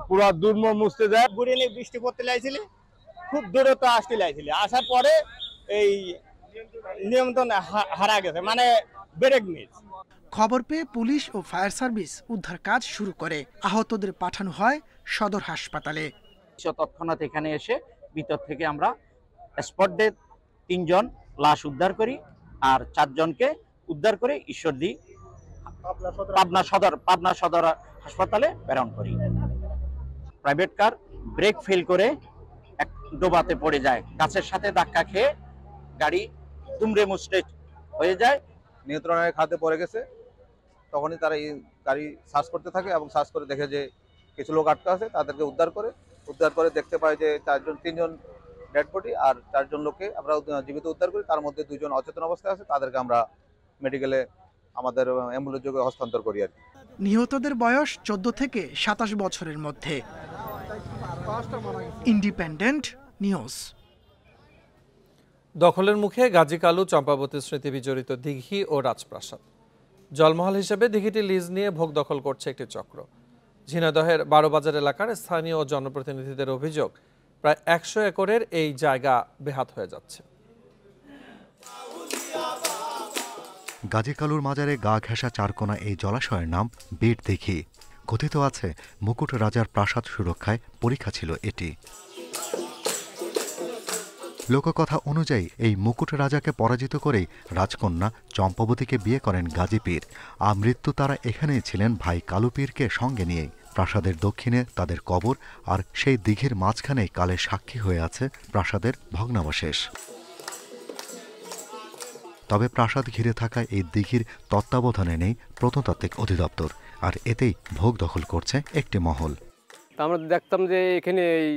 পুরো দুর্মূল মুছতে যায়। ঘুরে নিয়ে বৃষ্টি পড়তে লাইছিল, খুব দূরত্ব আসতে লাইছিল। আসার পরে এই নিয়ন্ত্রণ হারা গেছে, মানে ব্রেক মিস। খবর পেয়ে পুলিশ ও ফায়ার সার্ভিস উদ্ধার কাজ শুরু করে। আহতদের পাঠানো হয় সদর হাসপাতালে। তৎক্ষণাৎ এখানে এসে ভিতর থেকে আমরা স্পট ডেথ 3 জন লাশ উদ্ধার করি, আর 4 জনকে উদ্ধার করে ঈশ্বরদী পাবনা সদর হাসপাতালে প্রেরণ করি। প্রাইভেট কার ব্রেক ফেল করে এক ডোবাতে পড়ে যায়। গাছের সাথে ধাক্কা খেয়ে গাড়ি দুমড়ে মুচড়ে হয়ে যায়। নিয়ন্ত্রণের খাতে পড়ে গেছে। তখনই তারা এই গাড়ি সার্চ করতে থাকে এবং সার্চ করে দেখে যে কিছু লোক আটকা আছে। তাদেরকে উদ্ধার করে দেখতে পায় যে 3 জন ডেড বডি আর 4 জন লোককে আমরা জীবিত উদ্ধার করি। তার মধ্যে 2 জন অচেতন অবস্থায় আছে। তাদেরকে আমরা মেডিকেলে আমাদের অ্যাম্বুলেন্স যোগে হস্তান্তর করি আর কি। নিহতদের বয়স 14 থেকে 27 বছরের মধ্যে। Independent news. দখলের মুখে গাজী কালু চম্পাবতী স্মৃতি বিজড়িত দিঘি ও রাজপ্রাসাদ। জলমহল হিসেবে দিঘিটি লিজ নিয়ে ভোগ দখল করছে একটি চক্র। ঝিনাইদহের 12 বাজার এলাকার স্থানীয় জনপ্রতিনিধিদের অভিযোগ, প্রায় 100 একরের এই জায়গা বেহাত হয়ে যাচ্ছে। গাজী কালুর মাজারে গা ঘেঁষা 4 কোনা এই জলাশয়ের নাম বীর দিঘি। কথিত আছে, মুকুট রাজার প্রাসাদ সুরক্ষায় পরীক্ষা ছিল এটি। লোককথা অনুযায়ী এই মুকুট রাজাকে পরাজিত করেই রাজকন্যা চম্পাবতীকে বিয়ে করেন গাজী পীর। আমৃত্যু তারা এখানেই ছিলেন ভাই কালু পীরকে সঙ্গে নিয়ে। প্রাসাদের দক্ষিণে তাদের কবর, আর সেই দিঘির মাঝখানেই কালের সাক্ষী হয়ে আছে প্রাসাদের ভগ্নাবশেষ। তবে প্রাসাদ ঘিরে থাকা এই দিঘির তত্ত্বাবধানে নেই প্রত্নতাত্ত্বিক অধিদপ্তর, আর এতেই ভোগ দখল করছে একটি মহল। আমরা দেখতাম যে এখানে এই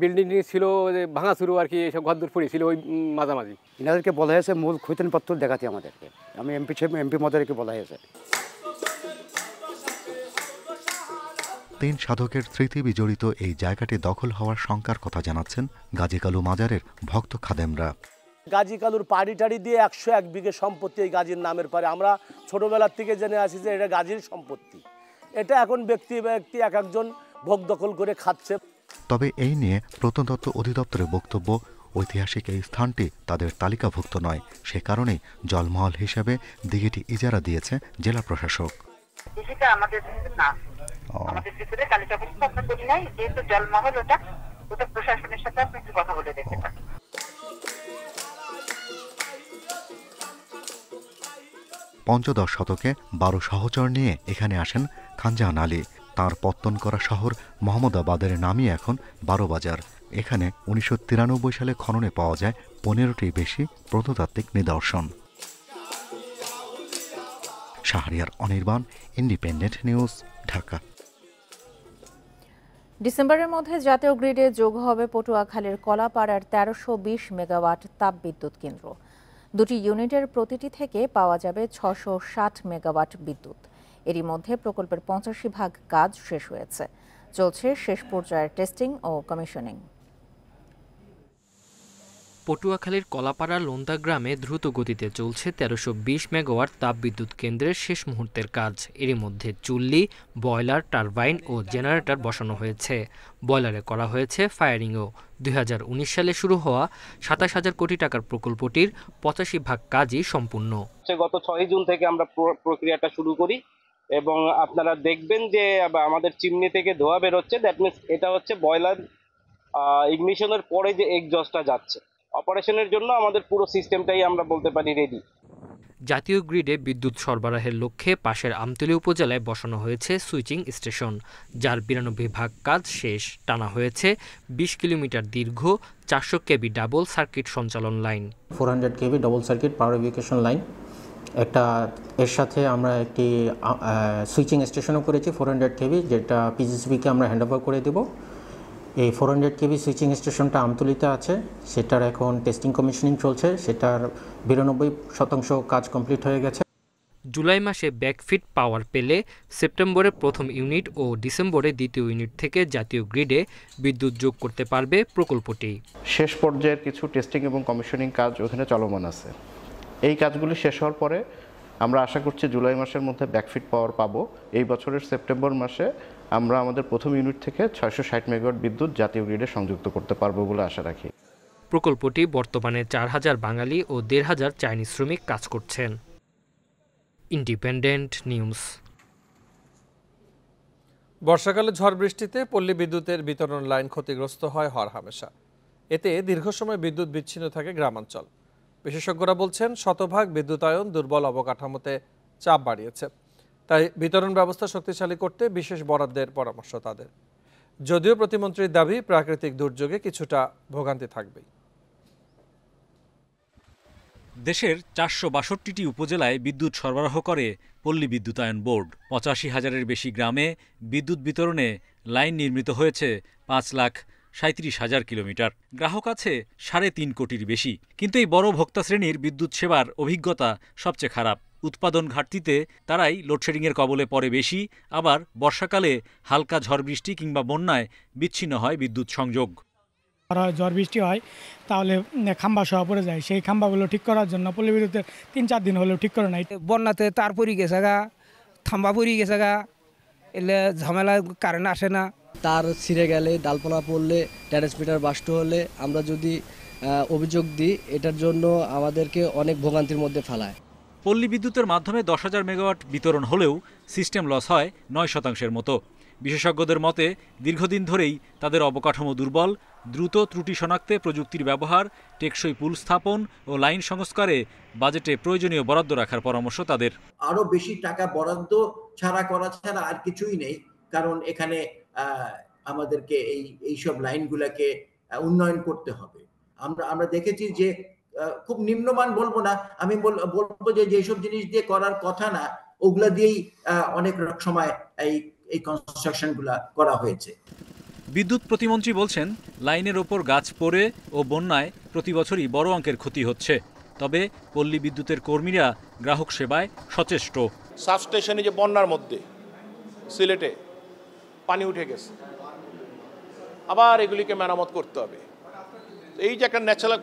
বিল্ডিং ছিল, ভাঙাচুরো আর কি, এইসব ঘরদূর পড়েছিল ওই মাঝামাঝি। এনাদেরকে বলা হয়েছে মূল খতিয়ানপত্র দেখাতে আমাদেরকে। আমি এমপি মহোদয়কে বলা হয়েছে। 3 সাধকের স্মৃতি বিজড়িত এই জায়গাটি দখল হওয়ার শঙ্কার কথা জানাচ্ছেন গাজী কালু মাজারের ভক্ত খাদেমরা। গাজী কালুর পাড়ি টাড়ি দিয়ে 101 বিঘে সম্পত্তি এই গাজীর নামের পারে। আমরা ছোটবেলার থেকে জেনে আসি যে এটা গাজীর সম্পত্তি। এটা এখন ব্যক্তি এক একজন ভোগ দখল করে খাচ্ছে। তবে এই নিয়ে প্রত্নতত্ত্ব অধিদপ্তরের বক্তব্য, ঐতিহাসিক এই স্থানটি তাদের তালিকাভুক্ত নয়, সে কারণেই জলমহল হিসেবে দিঘিটি ইজারা দিয়েছে জেলা প্রশাসক। দিঘিটা আমাদের না, আমাদের ভিতরে তালিকাভুক্ত আমরা করি নাই, যেহেতু জলমহল ওটা প্রশাসনের সাথে আপনি একটু কথা বলে দেখতে পারেন। পঞ্চদশ শতকে 12 সহচর নিয়ে এখানে আসেন খানজাহান আলী। তাঁর পত্তন করা শহর মোহাম্মদাবাদের নামই এখন 12 বাজার। এখানে 1993 সালে খননে পাওয়া যায় 15টির বেশি প্রত্নতাত্ত্বিক নিদর্শন। Shahriar Anirban, independent news, Dhaka. ডিসেম্বরের মধ্যে জাতীয় গ্রিডে যোগ হবে পটুয়াখালীর কলাপাড়ার 1320 মেগাওয়াট তাপবিদ্যুৎ কেন্দ্র। দুটি ইউনিটের প্রতিটি থেকে পাওয়া যাবে 660 মেগাওয়াট বিদ্যুৎ। এরই মধ্যে প্রকল্পের 85% কাজ শেষ হয়েছে। চলছে শেষ পর্যায়ের টেস্টিং ও কমিশনিং। পটুয়াখালীর কলাপাড়া লোন্দা গ্রামে দ্রুত গতিতে চলছে 1320 মেগাওয়াট তাপবিদ্যুৎ কেন্দ্রের শেষ মুহূর্তের কাজ। এরই মধ্যে চুল্লি, বয়লার, টারবাইন ও জেনারেটর বসানো হয়েছে। বয়লারে করা হয়েছে ফায়ারিংও। 2019 সালে শুরু হওয়া 27,000 কোটি টাকার প্রকল্পটির 85% কাজই সম্পূর্ণ। গত 6 জুন থেকে আমরা প্রক্রিয়াটা শুরু করি এবং আপনারা দেখবেন যে আমাদের চিমনি থেকে ধোঁয়া বেরোচ্ছে। দ্যাট মিনস এটা হচ্ছে বয়লার ইগনিশনের পরে যে এক্সজস্টটা যাচ্ছে। অপারেশনের জন্য আমাদের পুরো সিস্টেমটাই আমরা বলতে পারি রেডি। জাতীয় গ্রিডে বিদ্যুৎ সরবরাহের লক্ষ্যে পাশের আমতলী উপজেলায় বসানো হয়েছে সুইচিং স্টেশন, যার 92% কাজ শেষ। টানা হয়েছে 20 কিলোমিটার দীর্ঘ 400 কেবি ডাবল সার্কিট সঞ্চালন লাইন। 400 কেবি ডাবল সার্কিট পাওয়ার এভিকেশন লাইন একটা, এর সাথে আমরা একটি সুইচিং স্টেশনও করেছি 400 কেবি, যেটা পিজিসিবিকে আমরা হ্যান্ডওভার করে দেব। এই 400 কেবি সুইচিং স্টেশনটা আমতলীতে আছে, সেটার এখন টেস্টিং কমিশনিং চলছে। সেটার 92% কাজ কমপ্লিট হয়ে গেছে। জুলাই মাসে ব্যাকফিট পাওয়ার পেলে সেপ্টেম্বরে প্রথম ইউনিট ও ডিসেম্বরে দ্বিতীয় ইউনিট থেকে জাতীয় গ্রিডে বিদ্যুৎ যোগ করতে পারবে প্রকল্পটি। শেষ পর্যায়ের কিছু টেস্টিং এবং কমিশনিং কাজ ওখানে চলমান আছে। এই কাজগুলি শেষ হওয়ার পরে আমরা আশা করছি জুলাই মাসের মধ্যে ব্যাকফিট পাওয়ার পাবো। এই বছরের সেপ্টেম্বর মাসে আমরা আমাদের প্রথম ইউনিট থেকে 660 মেগাওয়াট বিদ্যুৎ জাতীয় গ্রিডে সংযুক্ত করতে পারবো বলে আশা রাখি। প্রকল্পটি বর্তমানে 4000 বাঙালি ও 1500 চাইনিজ শ্রমিক কাজ করছেন। Independent news. বর্ষাকালে ঝড় বৃষ্টিতে পল্লী বিদ্যুতের বিতরণ লাইন ক্ষতিগ্রস্ত হয় হরহামেশা। এতে দীর্ঘ সময় বিদ্যুৎ বিচ্ছিন্ন থাকে গ্রামাঞ্চল। বিশেষজ্ঞরা বলছেন শতভাগ বিদ্যুতায়ন দুর্বল অবকাঠামোতে চাপ বাড়িয়েছে। তাই বিতরণ ব্যবস্থা শক্তিশালী করতে বিশেষ বরাদ্দের পরামর্শ তাদের। যদিও প্রতিমন্ত্রীর দাবি প্রাকৃতিক দুর্যোগে কিছুটা ভোগান্তি থাকবেই। দেশের 462টি উপজেলায় বিদ্যুৎ সরবরাহ করে পল্লী বিদ্যুতায়ন বোর্ড। 85,000-এর বেশি গ্রামে বিদ্যুৎ বিতরণে লাইন নির্মিত হয়েছে 5,37,000 কিলোমিটার। গ্রাহক আছে 3.5 কোটির বেশি। কিন্তু এই বড় ভোক্তা শ্রেণীর বিদ্যুৎ সেবার অভিজ্ঞতা সবচেয়ে খারাপ। উৎপাদন ঘাটতিতে তারাই লোডশেডিংয়ের কবলে পড়ে বেশি। আবার বর্ষাকালে হালকা ঝড় বৃষ্টি কিংবা বন্যায় বিচ্ছিন্ন হয় বিদ্যুৎ সংযোগ। ঝড় বৃষ্টি হয় তাহলে খাম্বা সহ পড়ে যায়। সেই খাম্বাগুলো ঠিক করার জন্য পল্লী বিদ্যুতের 3-4 দিন হলেও ঠিক করে নাই। বন্যাতে তার পরি গেছে গা, থাম্বা পরি গেছে গা, এলে ঝামেলা কারেন্ট আসে না। তার ছিঁড়ে গেলে, ডালপালা পড়লে, ট্রান্সমিটার বাস্ট হলে আমরা যদি অভিযোগ দিই, এটার জন্য আমাদেরকে অনেক ভোগান্তির মধ্যে ফেলায়। পল্লী বিদ্যুতের মাধ্যমে 10,000 মেগাওয়াট বিতরণ হলেও সিস্টেম লস হয় 9% মতো। বিশেষজ্ঞদের মতে দীর্ঘদিন ধরেই তাদের অবকাঠামো দুর্বল। দ্রুত ত্রুটি শনাক্তে প্রযুক্তির ব্যবহার, টেকসই পুল স্থাপন ও লাইন সংস্কারে বাজেটে প্রয়োজনীয় বরাদ্দ রাখার পরামর্শ তাদের। আরো বেশি টাকা বরাদ্দ করা ছাড়া আর কিছুই নেই, কারণ এখানে আমাদেরকে এইসব লাইনগুলোকে উন্নয়ন করতে হবে। আমরা দেখেছি যে খুব নিম্নমান বলবো না, আমি বলবো যে যেসব জিনিস দিয়ে করার কথা না, ওগুলা দিয়েই অনেক সময় এই কনস্ট্রাকশন গুলা করা হয়েছে। বিদ্যুৎ প্রতিমন্ত্রী বলছেন, লাইনের ওপর গাছ পড়ে ও বন্যায় প্রতি বছরই বড় অঙ্কের ক্ষতি হচ্ছে। তবে পল্লী বিদ্যুতের কর্মীরা গ্রাহক সেবায় সচেষ্ট। সাবস্টেশনে যে বন্যার মধ্যে সিলেটে পানি উঠে গেছে, আবার এগুলিকে মেরামত করতে হবে। এই যে একটা ন্যাচারাল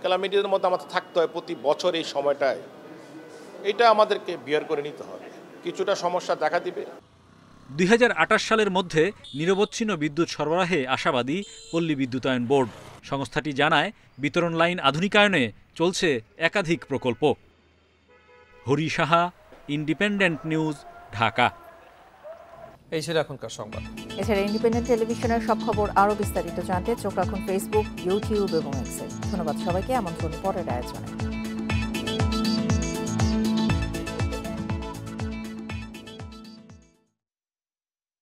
ক্যালামিটির মধ্যে আমাদের থাকতে হয় প্রতি বছর এই সময়টায়, এটা আমাদেরকে বিয়ার করে নিতে হবে। কিছুটা সমস্যা দেখা দিবে। ২০২৮ সালের মধ্যে নিরবচ্ছিন্ন বিদ্যুৎ সরবরাহে আশাবাদী পল্লী বিদ্যুতায়ন বোর্ড। সংস্থাটি জানায় বিতরণ লাইন আধুনিকায়নে চলছে একাধিক প্রকল্প। Hari Saha, independent news, Dhaka. এই ছিল এখনকার সংবাদ। এছাড়া ইন্ডিপেন্ডেন্ট টেলিভিশনের সব খবর আরও বিস্তারিত জানতে চোখ রাখুন ফেসবুক, ইউটিউব এবং এক্সে। ধন্যবাদ সবাইকে। আমন্ত্রণ পরের আয়োজনে।